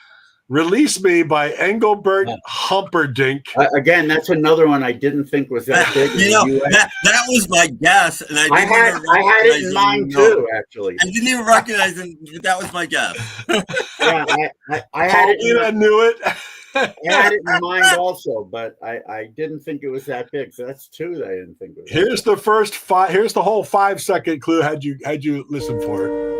Release Me by Engelbert Humperdinck. Again, that's another one I didn't think was that big. You know, that was my guess, and I had it in mind too. Actually, I didn't even recognize it, but that was my guess. Yeah, I had it. I knew it. I had it in mind also, but I didn't think it was that big. So that's two that I didn't think it was. Here's the first five. Here's the whole 5-second clue. Had you listened for it?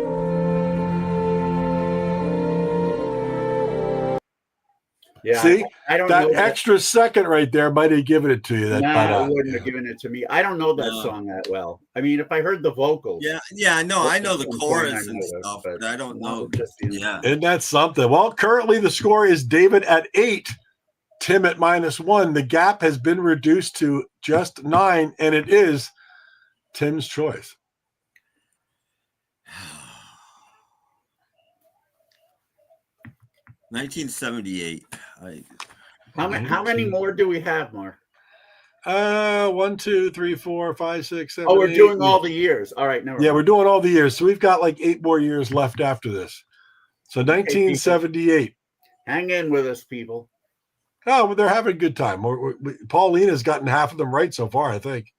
Yeah, See, I don't that know extra second right there might have given it to you. That I wouldn't have given it to me. I don't know that song that well. I mean, if I heard the vocals, I know the chorus and stuff, but I don't know. Isn't that something? Well, currently the score is David at 8, Tim at -1. The gap has been reduced to just 9, and it is Tim's choice. 1978. How many more do we have, Mark? 1, 2, 3, 4, 5, 6, 7. Oh, we're 8. doing all the years. All right, Yeah, we're doing all the years. So we've got like 8 more years left after this. So 1978. Hang in with us, people. Oh, well, they're having a good time. Paulina's gotten half of them right so far, I think.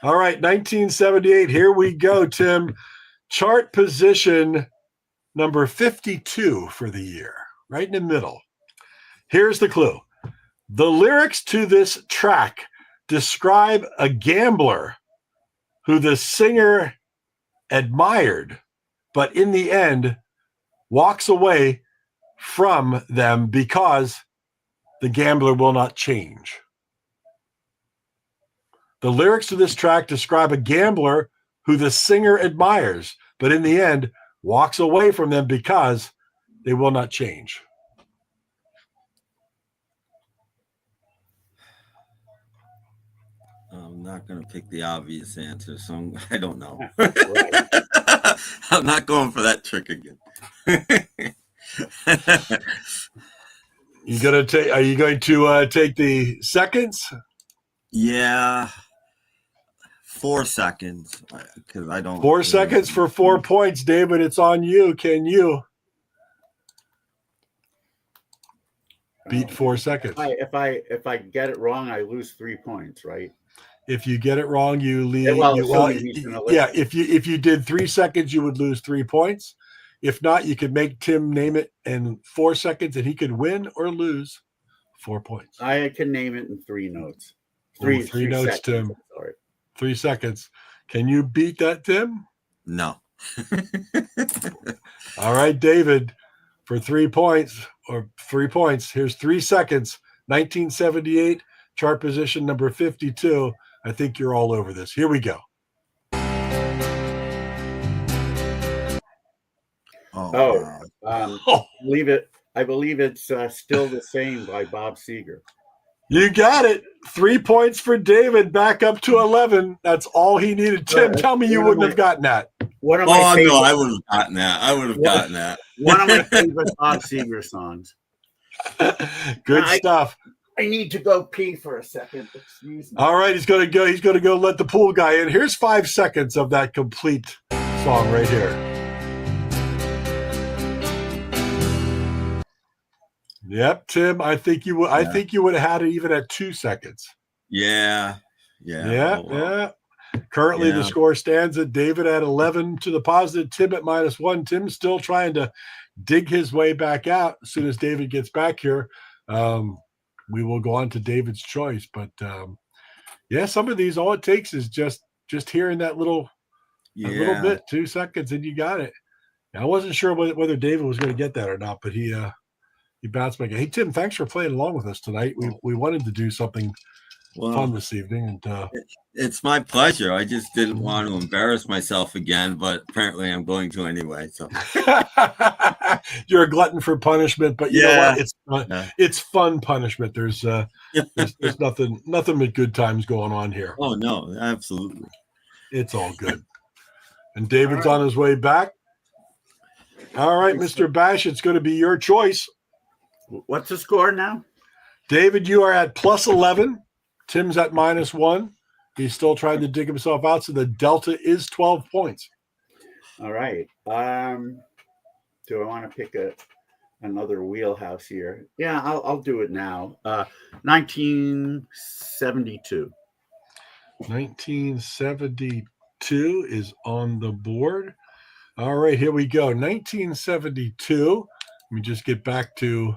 All right, 1978. Here we go, Tim. Chart position number 52 for the year, right in the middle. Here's the clue. The lyrics to this track describe a gambler who the singer admired, but in the end walks away from them because the gambler will not change. The lyrics to this track describe a gambler who the singer admires, but in the end walks away from them because they will not change. I'm not going to pick the obvious answer, so I don't know. Right. I'm not going for that trick again. Are you going to take the seconds? Yeah. 4 seconds, because I don't. 4 seconds for 4 points, David. It's on you. Can you beat 4 seconds? If I get it wrong, I lose 3 points, right? If you get it wrong, you leave. Yeah, if you did 3 seconds, you would lose 3 points. If not, you could make Tim name it in 4 seconds, and he could win or lose 4 points. I can name it in 3 notes. Three notes, seconds, Tim. Sorry. 3 seconds. Can you beat that, Tim? No. All right, David, for 3 points or 3 points. Here's 3 seconds. 1978, chart position number 52. I think you're all over this. Here we go. I believe it's Still the Same by Bob Seger. You got it. 3 points for David, back up to 11. That's all he needed. Tim, tell me you wouldn't have gotten that. One of my no, I would have gotten that. I would have gotten that. One of my favorite Bob Seger songs. Good stuff. I need to go pee for a second. Excuse me. All right, he's going to go let the pool guy in. Here's 5 seconds of that complete song right here. Yep, Tim, I think you would have had it even at 2 seconds. Yeah. Currently, the score stands at David at 11 to the positive, Tim at -1. Tim's still trying to dig his way back out. As soon as David gets back here, we will go on to David's choice. But some of these, all it takes is just hearing that little bit, 2 seconds, and you got it. I wasn't sure whether David was going to get that or not, but he bounced back. Hey, Tim, thanks for playing along with us tonight. We wanted to do something fun this evening, and it's my pleasure. I just didn't want to embarrass myself again, but apparently I'm going to anyway. So you're a glutton for punishment, but you know what? It's fun punishment. There's nothing but good times going on here. Oh no, absolutely. It's all good. And David's on his way back. All right, Mr. Bash, it's going to be your choice. What's the score now? David, you are at +11. Tim's at -1. He's still trying to dig himself out, so the delta is 12 points. All right. Do I want to pick another wheelhouse here. Yeah, I'll do it now. 1972. 1972 is on the board. All right, here we go. 1972. Let me just get back to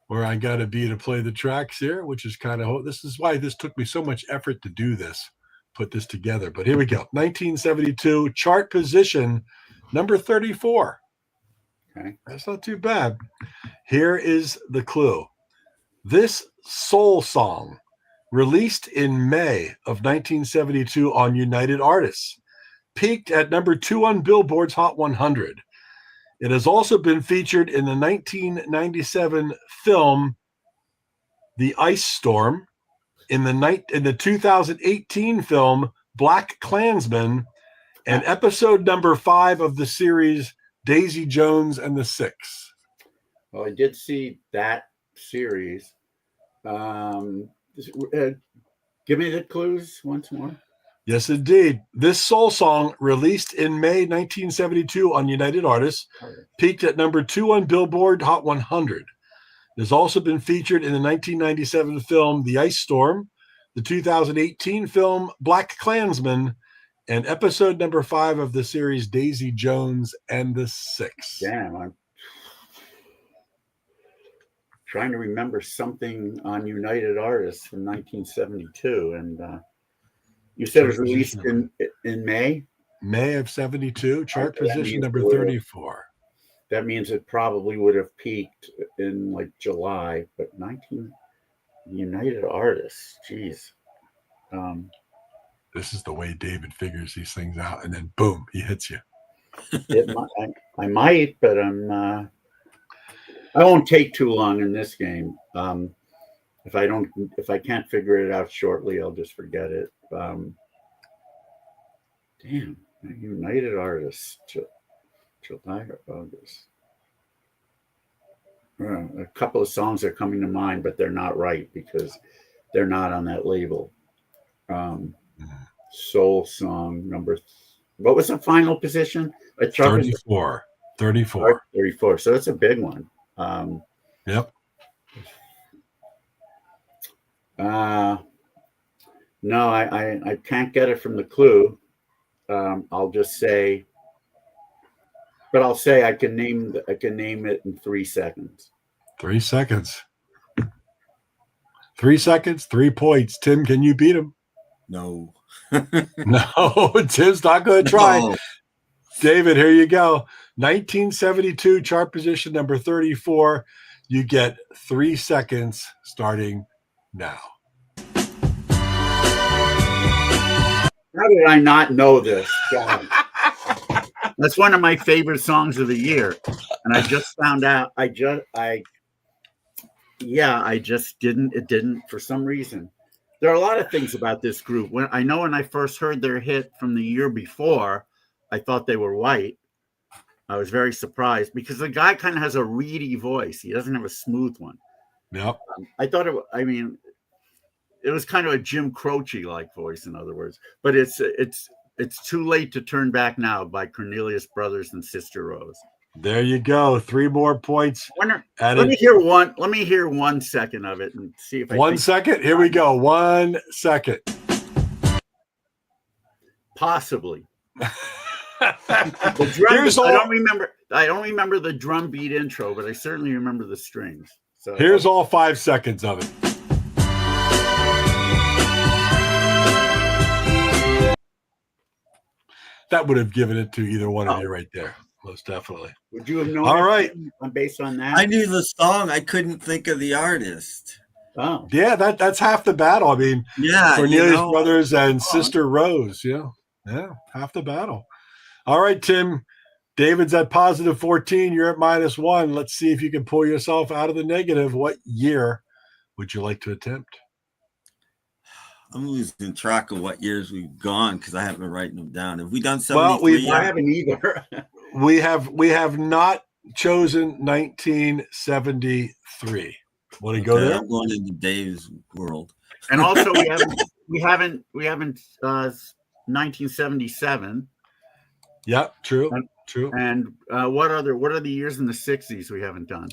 where I got to be to play the tracks here, which is kind of, this is why this took me so much effort to do this, put this together. But here we go. 1972, chart position number 34. Okay. That's not too bad. Here is the clue. This soul song, released in May of 1972 on United Artists, peaked at number 2 on Billboard's Hot 100. It has also been featured in the 1997 film The Ice Storm, in the 2018 film Black Klansman, and episode number 5 of the series Daisy Jones and the Six. Well, I did see that series. Give me the clues once more. Yes, indeed. This soul song, released in May 1972 on United Artists, peaked at number 2 on Billboard Hot 100. It has also been featured in the 1997 film The Ice Storm, the 2018 film Black Klansman, and episode number 5 of the series Daisy Jones and the Six. Damn, I'm trying to remember something on United Artists from 1972, and you said it was released in May? May of 72, chart position number 34. That means it probably would have peaked in like July, but United Artists, geez. This is the way David figures these things out, and then boom, he hits you. I might, but I won't take too long in this game. If I can't figure it out shortly, I'll just forget it. Damn, United Artists, July or August. A couple of songs are coming to mind, but they're not right because they're not on that label. Soul song number. What was the final position? 34. 34. 34. So that's a big one. Yep. No, I can't get it from the clue. I'll just say, but I'll say I can name it in 3 seconds. 3 seconds. 3 seconds, 3 points. Tim, can you beat him? No. No, Tim's not going to try. No. David, here you go. 1972 chart position number 34. You get 3 seconds starting now. How did I not know this? God. That's one of my favorite songs of the year, and I just found out. I just didn't. It didn't for some reason. There are a lot of things about this group. When I first heard their hit from the year before, I thought they were white. I was very surprised because the guy kind of has a reedy voice. He doesn't have a smooth one. Yep. I thought it. I mean, it was kind of a Jim Croce-like voice, in other words. But it's Too Late to Turn Back Now by Cornelius Brothers and Sister Rose. There you go. 3 more points. Let me hear 1 second of it and see if I 1 second. Here we go. 1 second. Possibly. The drums, I don't remember the drum beat intro, but I certainly remember the strings. So here's all 5 seconds of it. That would have given it to either one of you right there. Most definitely. Would you have known? All right. Based on that, I knew the song. I couldn't think of the artist. Oh, yeah. That's half the battle. I mean, Yeah, Cornelius Brothers and Sister Rose. Yeah, half the battle. All right, Tim. David's at positive 14. You're at -1. Let's see if you can pull yourself out of the negative. What year would you like to attempt? I'm losing track of what years we've gone because I haven't been writing them down. Have we done 73? Well, I haven't either. We have not chosen 1973. Want to go there? I'm going into Dave's world. And also, we haven't 1977. Yep, true. True. And what are the years in the 60s we haven't done?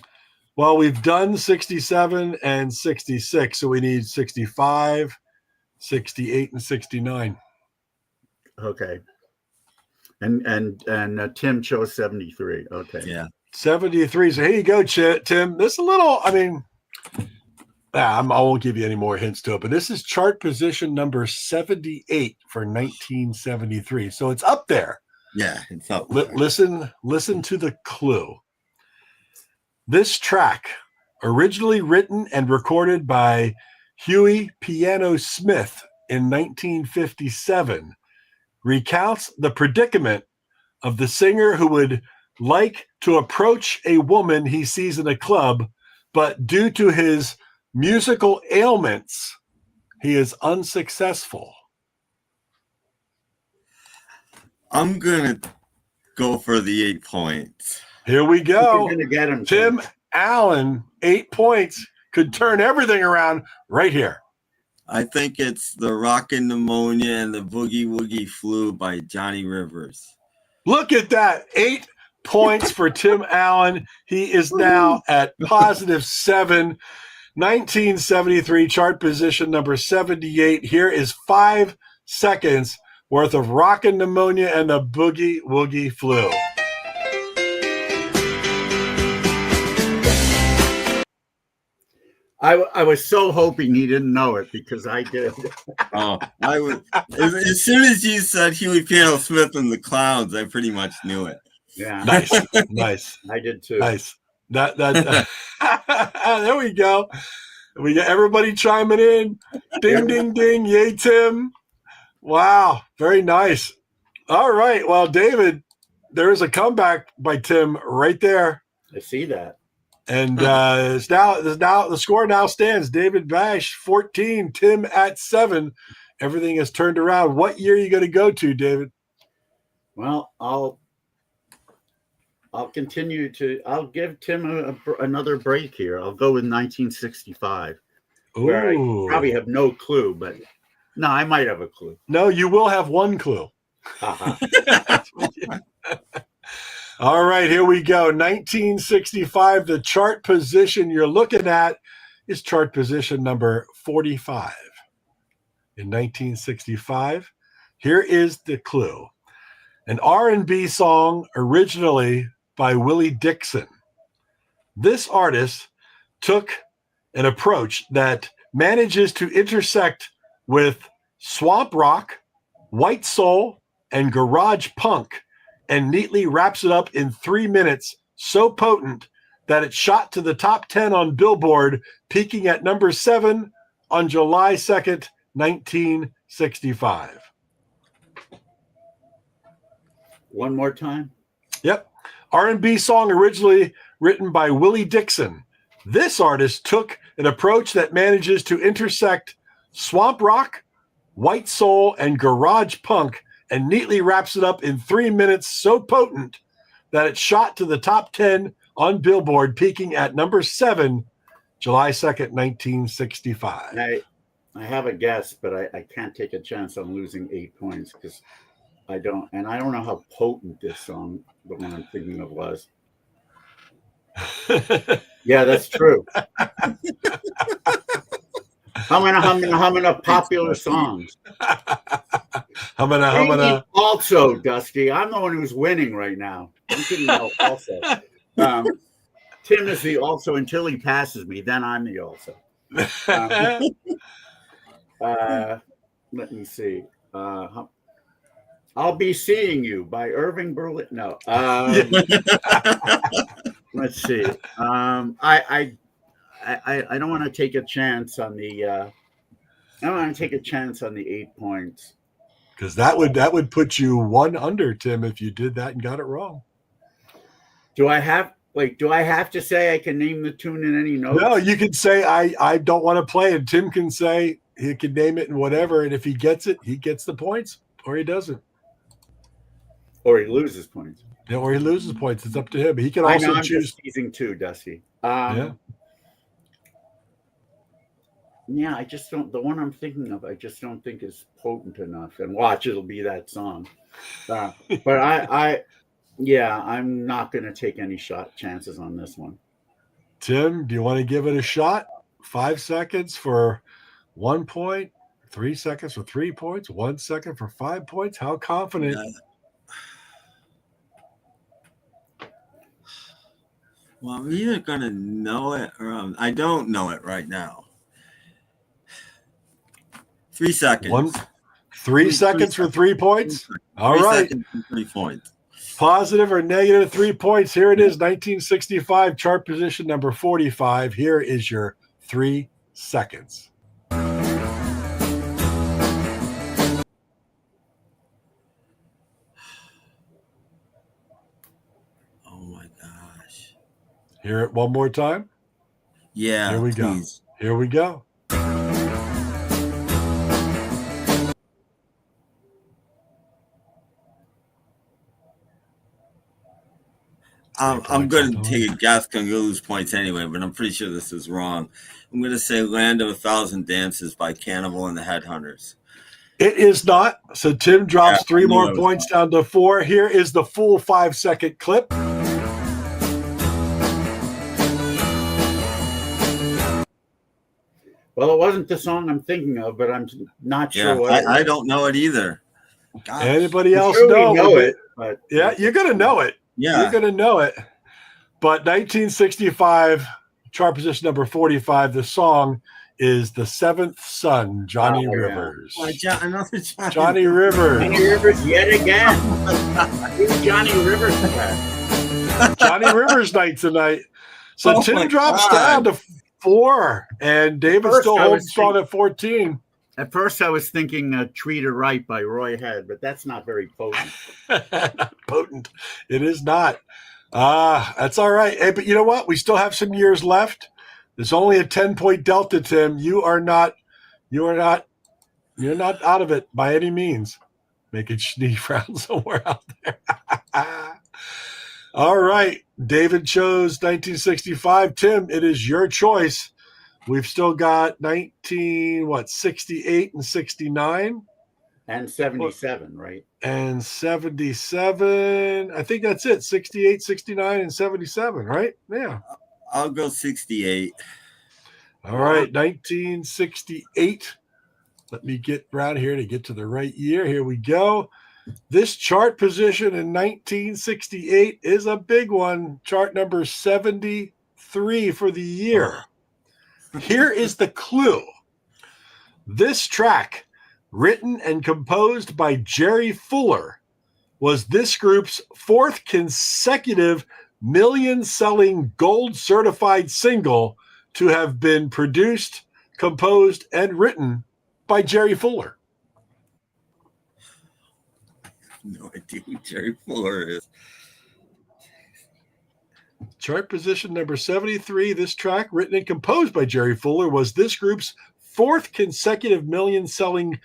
Well, we've done 67 and 66, so we need 65, 68, and 69. Okay. And Tim chose 73. Okay. Yeah. 73. So here you go, Tim. This is a little, I mean, I won't give you any more hints to it, but this is chart position number 78 for 1973. So it's up there. Yeah, it's up there. Listen to the clue. This track, originally written and recorded by Huey Piano Smith in 1957, recounts the predicament of the singer who would like to approach a woman he sees in a club, but due to his musical ailments, he is unsuccessful. I'm going to go for the 8 points. Here we go. You're gonna get him, Tim Allen, 8 points, could turn everything around right here. I think it's the Rockin' Pneumonia and the Boogie Woogie Flu by Johnny Rivers. Look at that. 8 points for Tim Allen. He is now at positive 7. 1973 chart position number 78. Here is 5 seconds worth of Rockin' Pneumonia and the Boogie Woogie Flu. I was so hoping he didn't know it because I did. Oh, I was as soon as you said Huey Piano Smith and the Clowns, I pretty much knew it. Yeah. Nice. I did too. Nice. That there we go. We got everybody chiming in. Ding, ding, ding. Yay, Tim. Wow. Very nice. All right. Well, David, there is a comeback by Tim right there. I see that. And it's now the score now stands. David Bash 14, Tim at 7. Everything has turned around. What year are you going to go to, David? Well, I'll continue to. I'll give Tim another break here. I'll go with 1965, where I probably have no clue, but no, I might have a clue. No, you will have one clue. All right, here we go. 1965, the chart position you're looking at is chart position number 45. In 1965, here is the clue. An R&B song originally by Willie Dixon. This artist took an approach that manages to intersect with swamp rock, white soul, and garage punk, and neatly wraps it up in 3 minutes, so potent that it shot to the top 10 on Billboard, peaking at number 7 on July 2nd, 1965. One more time? Yep. R&B song originally written by Willie Dixon. This artist took an approach that manages to intersect swamp rock, white soul, and garage punk, and neatly wraps it up in 3 minutes, so potent that it shot to the top 10 on Billboard, peaking at number 7, July 2nd, 1965. I have a guess, but I can't take a chance on losing 8 points because I don't know how potent this song, the one I'm thinking of, was. Yeah, that's true. Humming up popular songs. Humming. Also, Dusty, I'm the one who's winning right now. I'm getting no also. Tim is the also until he passes me. Then I'm the also. Let me see. I'll Be Seeing You by Irving Berlin. No. Let's see. I don't want to take a chance on the. I don't want to take a chance on the 8 points. Because that would put you 1 under, Tim, if you did that and got it wrong. Do I have to say I can name the tune in any notes? No, you can say I don't want to play it. Tim can say he can name it and whatever, and if he gets it, he gets the points, or he doesn't. Or he loses points. Yeah, or he loses points. It's up to him. He can also I'm choose. just teasing too, Dusty. Yeah. Yeah, I just don't. The one I'm thinking of, I just don't think is potent enough. And watch, it'll be that song. But Yeah, I'm not going to take any chances on this one. Tim, do you want to give it a shot? 5 seconds for 1 point, 3 seconds for 3 points, 1 second for 5 points. How confident? Yeah. Well, I'm either going to know it or I don't know it right now. 3 seconds. 3 seconds for 3 points? All right. 3 seconds for 3 points. Positive or negative 3 points. Here it is, 1965, chart position number 45. Here is your 3 seconds. Oh my gosh. Hear it one more time? Yeah. Here we please. go. Here we go. I'm going to take a guess. I'm going to lose points anyway, but I'm pretty sure this is wrong. I'm going to say Land of a Thousand Dances by Cannibal and the Headhunters. It is not. So Tim drops 3 more points down to 4. Here is the full 5-second clip. Well, it wasn't the song I'm thinking of, but I'm not sure what. I don't know it either. Gosh. Anybody else know it? But yeah, you're going to know it. Yeah. You're going to know it. But 1965, chart position number 45, the song is The Seventh Son, Johnny Rivers. Yeah. Another Johnny Rivers. Johnny Rivers yet again. Who's Johnny Rivers again? Johnny Rivers night tonight. So Tim drops down to 4, and David still holds strong at 14. At first, I was thinking Treat Her Right by Roy Head, but that's not very potent. Not potent. It is not. That's all right. Hey, but you know what? We still have some years left. There's only a 10-point delta, Tim. You're not out of it by any means. Making Schnee frown somewhere out there. All right. David chose 1965. Tim, it is your choice. We've still got 68 and 69. And 77, right? And 77. I think that's it. 68, 69, and 77, right? Yeah. I'll go 68. All right. 1968. Let me get around here to get to the right year. Here we go. This chart position in 1968 is a big one. Chart number 73 for the year. Here is the clue. This track, written and composed by Jerry Fuller, was this group's 4th consecutive million-selling gold-certified single to have been produced, composed, and written by Jerry Fuller. No idea who Jerry Fuller is. Chart position number 73. This track, written and composed by Jerry Fuller, was this group's 4th consecutive million-selling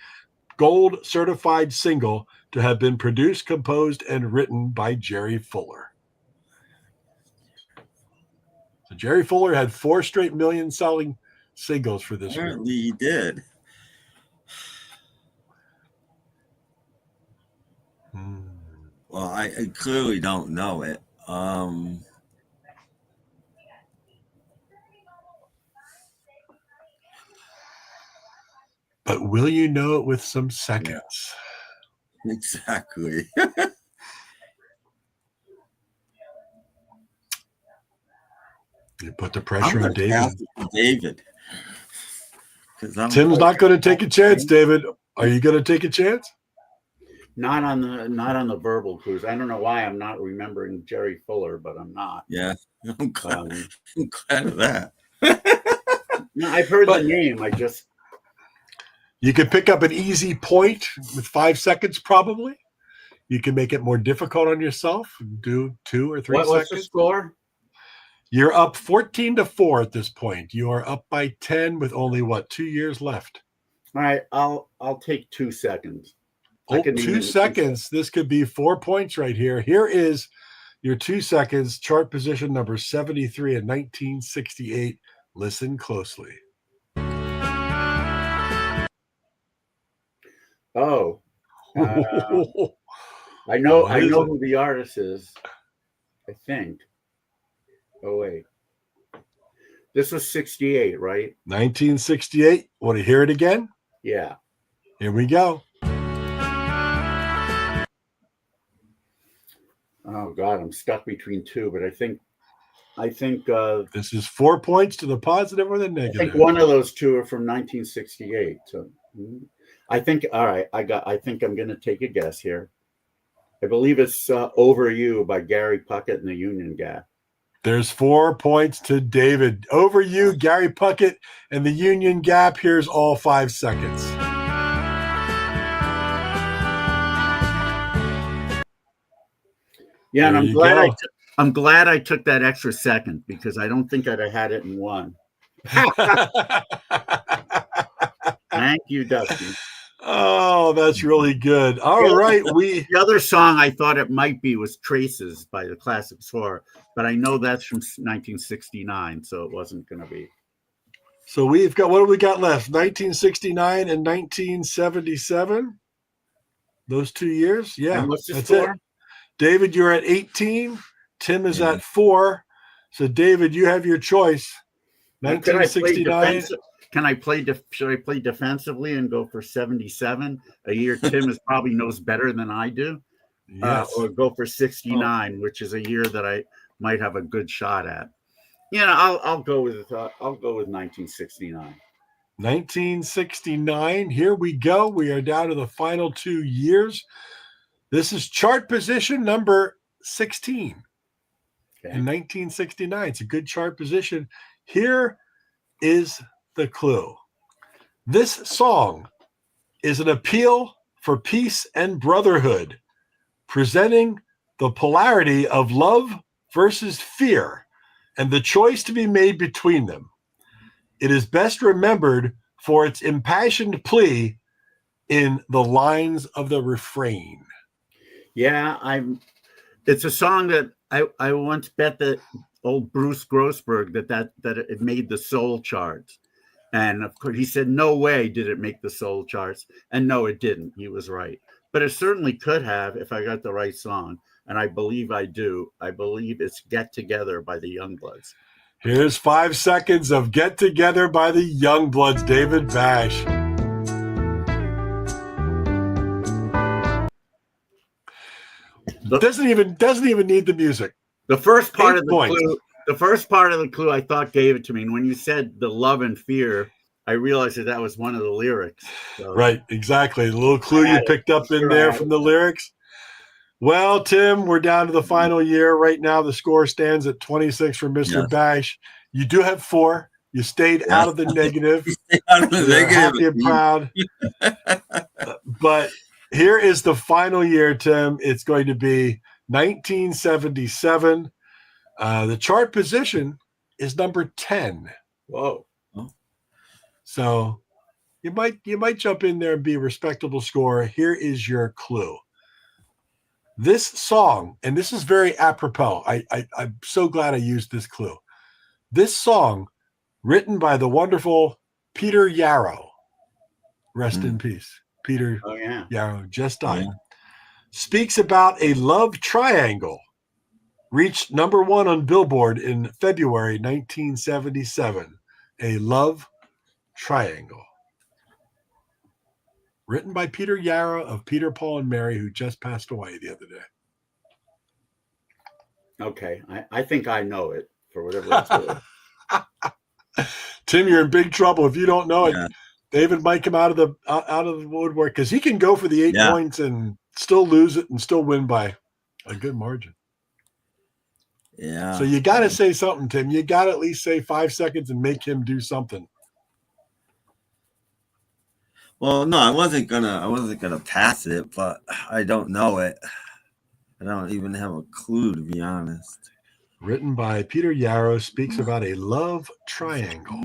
gold-certified single to have been produced, composed, and written by Jerry Fuller. So Jerry Fuller had 4 straight million-selling singles for this group. Apparently he did. Well, I clearly don't know it. But will you know it with some seconds? Yeah, exactly. You put the pressure on David. Tim's not going to take a chance, David. Are you going to take a chance? Not on the verbal clues. I don't know why I'm not remembering Jerry Fuller, but I'm not. Yeah, I'm glad of that. No, I've heard the name. You could pick up an easy point with 5 seconds, probably. You can make it more difficult on yourself. Do 2 or 3 seconds. What's the score? You're up 14-4 at this point. You are up by 10 with only 2 years left. All right, I'll take 2 seconds. 2 seconds. This could be 4 points right here. Here is your 2 seconds. Chart position number 73 in 1968. Listen closely. Oh. I know What is it? who the artist is. I think. Oh wait. This was 68, right? 1968. Want to hear it again? Yeah. Here we go. Oh God, I'm stuck between two, but I think This is 4 points to the positive or the I negative. think one of those two are from 1968. So I think all right, I think I'm gonna take a guess here. I believe it's Over You by Gary Puckett and the Union Gap. There's 4 points to David. Over You, Gary Puckett, and the Union Gap. Here's all 5 seconds. Yeah, and There you go. I'm glad I took that extra second because I don't think I'd have had it in one. Thank you, Dusty. Oh, that's really good. All right, The other song I thought it might be was Traces by the Classics 4, but I know that's from 1969, so it wasn't going to be. So we've got, what do we got left? 1969 and 1977. Those 2 years. Yeah, And what's the that's score? it. David, you're at 18. Tim is at 4. So David, you have your choice. 1969. Should I play defensively and go for 77? A year Tim is probably knows better than I do. Yes. Or go for 69, which is a year that I might have a good shot at. Yeah, I'll go with 1969. 1969. Here we go. We are down to the final 2 years. This is chart position number 16 in 1969. It's a good chart position. Here is the clue. This song is an appeal for peace and brotherhood, presenting the polarity of love versus fear and the choice to be made between them. It is best remembered for its impassioned plea in the lines of the refrain. Yeah, it's a song that I once bet that old Bruce Grossberg that it made the soul charts. And of course he said, no way did it make the soul charts. And no, it didn't. He was right. But it certainly could have if I got the right song. And I believe I do. I believe it's Get Together by the Youngbloods. Here's 5 seconds of Get Together by the Youngbloods, David Bash. Doesn't even need the music. The first part 8 of the points. clue, the first part of the clue I thought gave it to me. And when you said the love and fear, I realized that was one of the lyrics. So. Right, exactly. The little clue you picked up in there from the lyrics. Well, Tim, we're down to the final year. Right now, the score stands at 26 for Mr. Bash. You do have 4. You stayed out of the negative. You're happy and proud. But here is the final year, Tim. It's going to be 1977. The chart position is number 10. Whoa. So you might jump in there and be a respectable scorer. Here is your clue. This song, and this is very apropos. I'm so glad I used this clue. This song, written by the wonderful Peter Yarrow, rest in peace. Peter Yarrow just died. Speaks about a love triangle. Reached number 1 on Billboard in February 1977. A love triangle. Written by Peter Yarrow of Peter, Paul, and Mary, who just passed away the other day. Okay, I think I know it for whatever it's worth. Tim, you're in big trouble if you don't know it. David might come out of the woodwork because he can go for the 8 points and still lose it and still win by a good margin. Yeah. So you got to say something, Tim. You got to at least say 5 seconds and make him do something. Well, no, I wasn't gonna pass it, but I don't know it. I don't even have a clue, to be honest. Written by Peter Yarrow, speaks about a love triangle.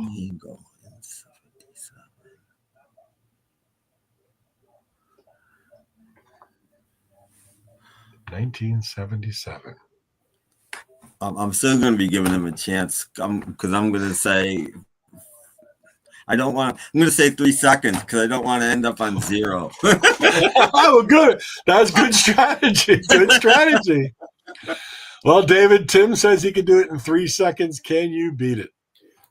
1977. I'm still going to be giving him a chance because I'm going to say I don't want. I'm going to say 3 seconds because I don't want to end up on 0. Oh, good. That's good strategy. Good strategy. Well, David, Tim says he can do it in 3 seconds. Can you beat it?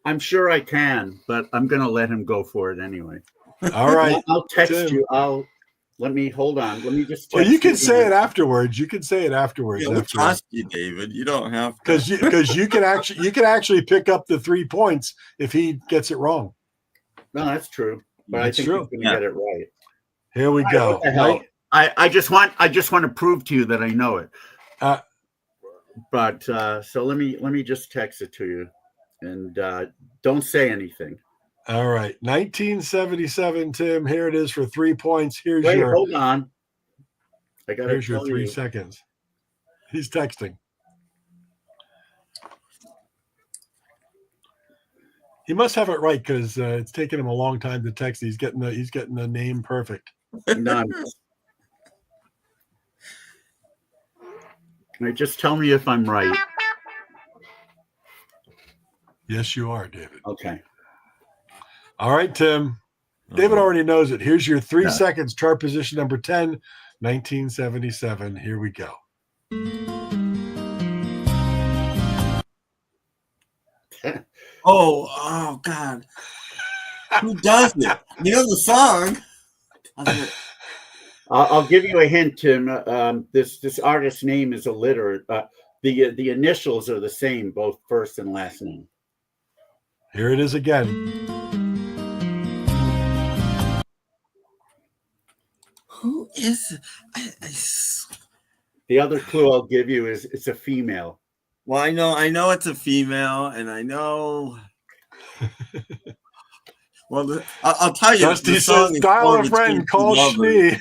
I'm sure I can, but I'm going to let him go for it anyway. All right. I'll text Tim. you. Hold on. Let me just. Well, you can say it afterwards. You can say it afterwards. Yeah, we trust you, David. You don't have to. Because you can actually pick up the 3 points if he gets it wrong. No, that's true. But That's I think true. he's going to get it right. Here we go. What the hell? I just want to prove to you that I know it. But so let me just text it to you, and don't say anything. All right, 1977, Tim. Here it is for 3 points. Wait, hold on. I got. Here's your 3 seconds. He's texting. He must have it right because it's taken him a long time to text. He's getting the name perfect. None. Right, just tell me if I'm right. Yes, you are, David. Okay. All right, Tim. David already knows it. Here's your 3 seconds. Chart position number 10, 1977. Here we go. Oh, God. Who does it? You know the song. I'll give you a hint, Tim. This artist's name is illiterate. The initials are the same, both first and last name. Here it is again. Who is it? The other clue I'll give you is it's a female. Well, I know it's a female, and I know. Well, I'll tell you. Dusty says, "Dial a friend, call Schnee."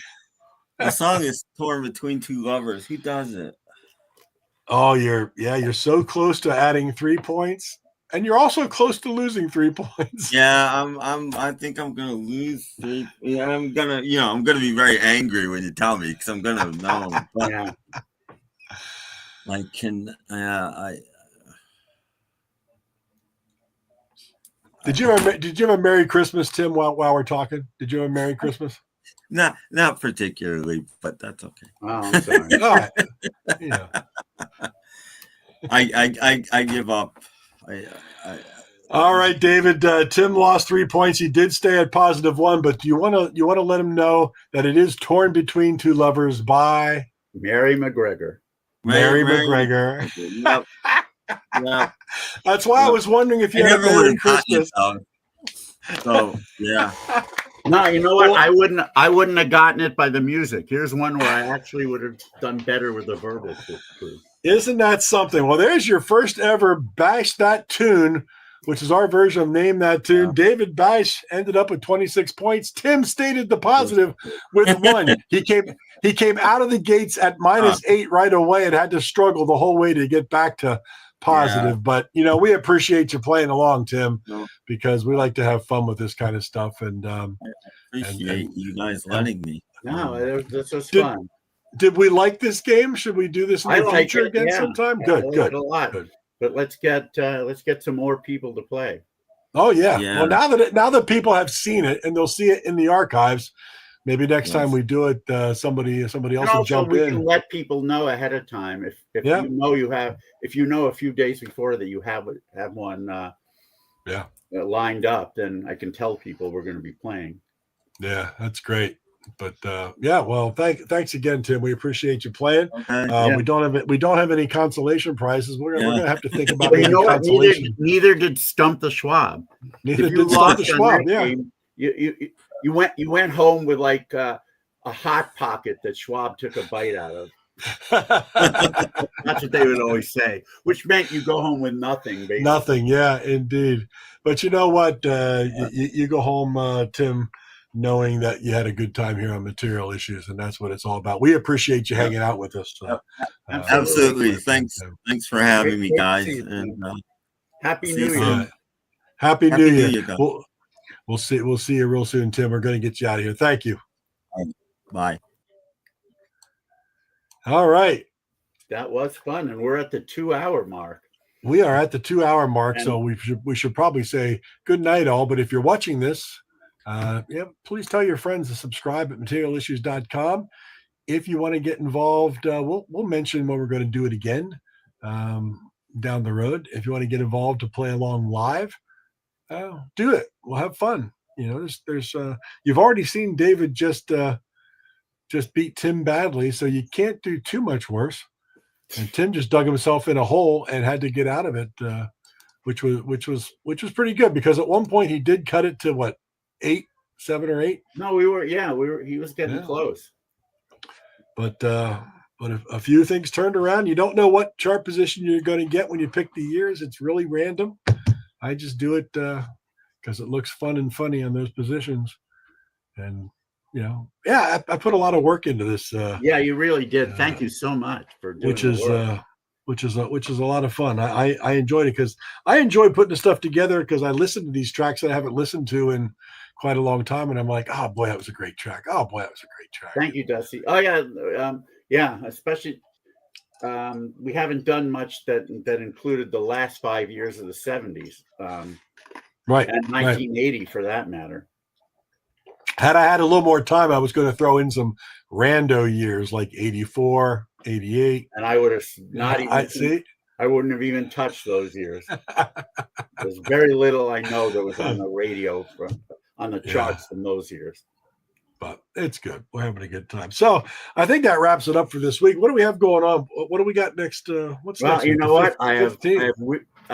The song is torn between 2 lovers. Who does it? Oh, you're so close to adding 3 points, and you're also close to losing 3 points. Yeah, I think I'm gonna lose 3. Yeah, I'm gonna be very angry when you tell me because I'm gonna know. But Yeah. I can. Did you have a Merry Christmas, Tim? While we're talking, did you have a Merry Christmas? Not particularly, but that's okay. Oh, I'm sorry. All right. Yeah. I give up. All right, David. Tim lost 3 points. He did stay at +1, but you want to let him know that it is torn between 2 lovers by Mary McGregor. Mary McGregor. Yep. Yep. That's why I was wondering if you had a Merry Christmas. So yeah. No, you know what? I wouldn't have gotten it by the music. Here's one where I actually would have done better with the verbal clue. Isn't that something? Well, there's your first ever Bash That Tune, which is our version of Name That Tune. David Bash ended up with 26 points. Tim stated the positive with 1. He came out of the gates at -8 right away and had to struggle the whole way to get back to positive. Yeah. But we appreciate you playing along, Tim, because we like to have fun with this kind of stuff. And I appreciate you guys letting me. No, this was fun. Did we like this game? Should we do this in the future again sometime? Good. I like it a lot. Good. But let's get some more people to play. Oh yeah. Well, now that people have seen it and they'll see it in the archives, maybe next time we do it, somebody else will jump in. We can let people know ahead of time if you know a few days before that you have one lined up, then I can tell people we're going to be playing. Yeah, that's great. But well, thanks again, Tim. We appreciate you playing. Okay. We don't have any consolation prizes. We're gonna have to think about consolation. Neither did Stump the Schwab. Neither did Stump the Schwab. Yeah. Game, you went home with like a hot pocket that Schwab took a bite out of. That's what they would always say, which meant you go home with nothing. Basically. Nothing. Yeah, indeed. But you know what? You go home, Tim, knowing that you had a good time here on Material Issues, and that's what it's all about. We appreciate you hanging out with us. Absolutely. Thanks for having me, guys. And Happy New Year. Happy New Year. We'll see you real soon, Tim. We're going to get you out of here. Thank you. Bye. All right. That was fun, and we're at the 2-hour mark. we are at the 2-hour mark, And- so we should probably say good night, all. But if you're watching this, please tell your friends to subscribe at materialissues.com. If you want to get involved, we'll mention when we're going to do it again down the road. If you want to get involved to play along live, do it. We'll have fun. There's you've already seen David just beat Tim badly, so you can't do too much worse. And Tim just dug himself in a hole and had to get out of it, which was pretty good, because at one point he did cut it to what, 7 or 8. No, we were. He was getting close. But a few things turned around. You don't know what chart position you're going to get when you pick the years. It's really random. I just do it because it looks fun and funny on those positions. And I put a lot of work into this. Yeah, you really did. Thank you so much for doing which is a lot of fun. I enjoyed it because I enjoy putting the stuff together, because I listen to these tracks that I haven't listened to in quite a long time, and I'm like, oh boy, that was a great track. Oh boy, that was a great track. Thank you, Dusty. Oh yeah, especially we haven't done much that included the last 5 years of the 70s, right, and 1980 for that matter. Had I had a little more time, I was going to throw in some rando years like 84, 88. And I would have not even. I wouldn't have even touched those years. There's very little I know that was on the radio on the charts from those years. But it's good. We're having a good time. So I think that wraps it up for this week. What do we have going on? What do we got next? What's next? You know what? I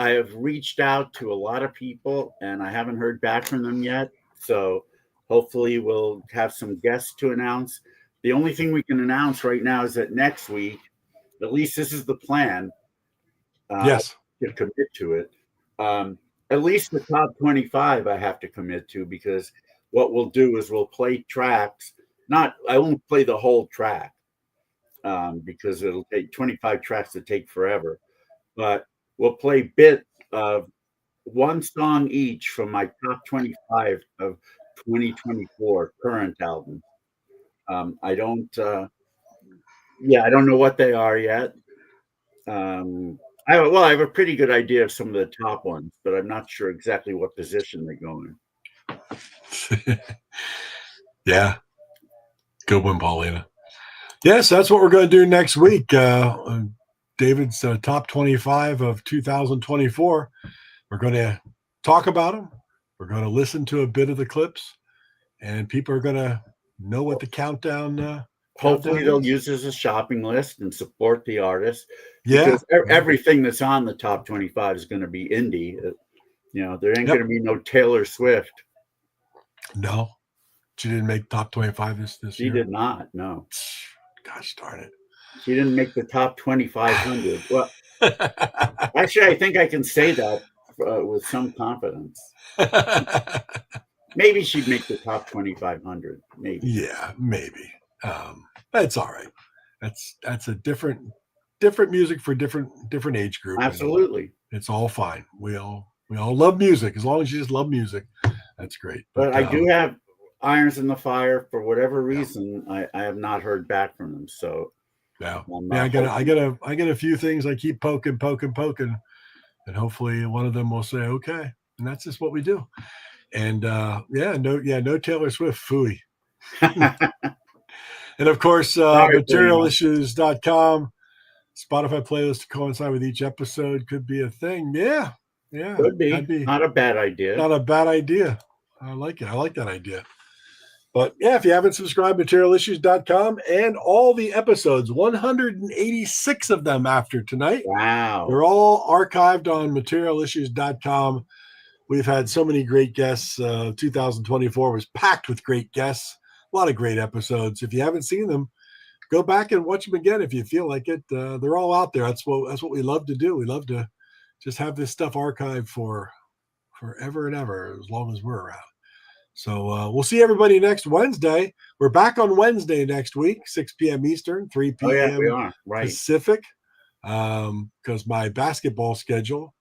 have reached out to a lot of people, and I haven't heard back from them yet. So hopefully we'll have some guests to announce. The only thing we can announce right now is that next week, at least this is the plan. Yes. To commit to it. At least the top 25 I have to commit to, because what we'll do is we'll play tracks. I won't play the whole track because it'll take 25 tracks to take forever. But we'll play bits of one song each from my top 25 of 2024 current album. I don't know what they are yet. I have a pretty good idea of some of the top ones, but I'm not sure exactly what position they go in. Yeah. Good one, Paulina. Yes, that's what we're going to do next week. David's top 25 of 2024. We're going to talk about them. We're going to listen to a bit of the clips, and people are going to know what the countdown. Hopefully they'll use it as a shopping list and support the artist. Yeah. Because everything that's on the top 25 is going to be indie. There ain't going to be no Taylor Swift. No. She didn't make top 25 this year? She did not, no. Gosh darn it. She didn't make the top 2,500. Well, actually, I think I can say that with some confidence. Maybe she'd make the top 2,500. Maybe. Yeah, maybe. That's all right. That's a different music for different age group. Absolutely. It's all fine. We all love music. As long as you just love music, that's great. But I do have irons in the fire. For whatever reason, I have not heard back from them. So I get a few things I keep poking, and hopefully one of them will say okay. And that's just what we do. And no Taylor Swift, phooey. And of course, materialissues.com, Spotify playlist to coincide with each episode could be a thing. Yeah. Could be. Not a bad idea. Not a bad idea. I like it. I like that idea. But yeah, if you haven't subscribed, materialissues.com, and all the episodes, 186 of them after tonight. Wow. They're all archived on materialissues.com. We've had so many great guests. 2024 was packed with great guests. A lot of great episodes. If you haven't seen them, go back and watch them again if you feel like it. They're all out there. That's what we love to do. We love to just have this stuff archived for forever and ever, as long as we're around. So we'll see everybody next Wednesday. We're back on Wednesday next week, 6 p.m. Eastern, 3 p.m. Oh, yeah, we are. Right. Pacific, because my basketball schedule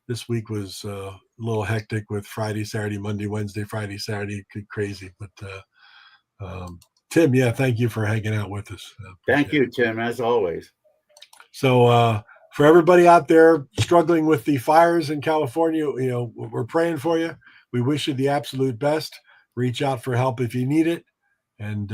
this week was a little hectic with Friday, Saturday, Monday, Wednesday, Friday, Saturday, crazy. But Tim, thank you for hanging out with us. Thank you, Tim, as always. So for everybody out there struggling with the fires in California, we're praying for you. We wish you the absolute best. Reach out for help if you need it. And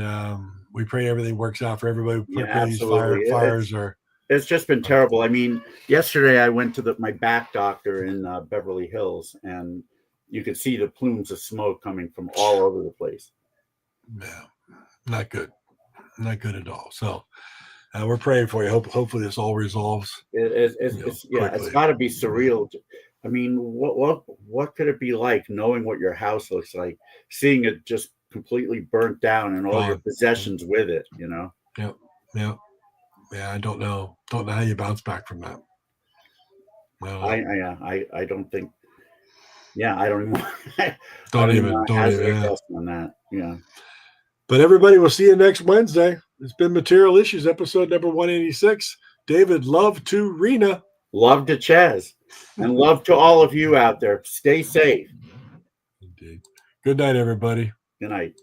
we pray everything works out for everybody. Yeah, Pray these absolutely. fires are. It's just been terrible. I mean, yesterday I went to my back doctor in Beverly Hills, and you could see the plumes of smoke coming from all over the place. Yeah, not good. Not good at all. So we're praying for you. Hopefully this all resolves. It's got to be surreal. I mean, what could it be like knowing what your house looks like, seeing it just completely burnt down and all your possessions with it, Yeah, I don't know how you bounce back from that. I don't think. Yeah, I don't even. Don't even on that. Yeah. But everybody, we'll see you next Wednesday. It's been Material Issues, episode number 186. David, love to Rena. Love to Chaz. And love to all of you out there. Stay safe. Indeed. Good night, everybody. Good night.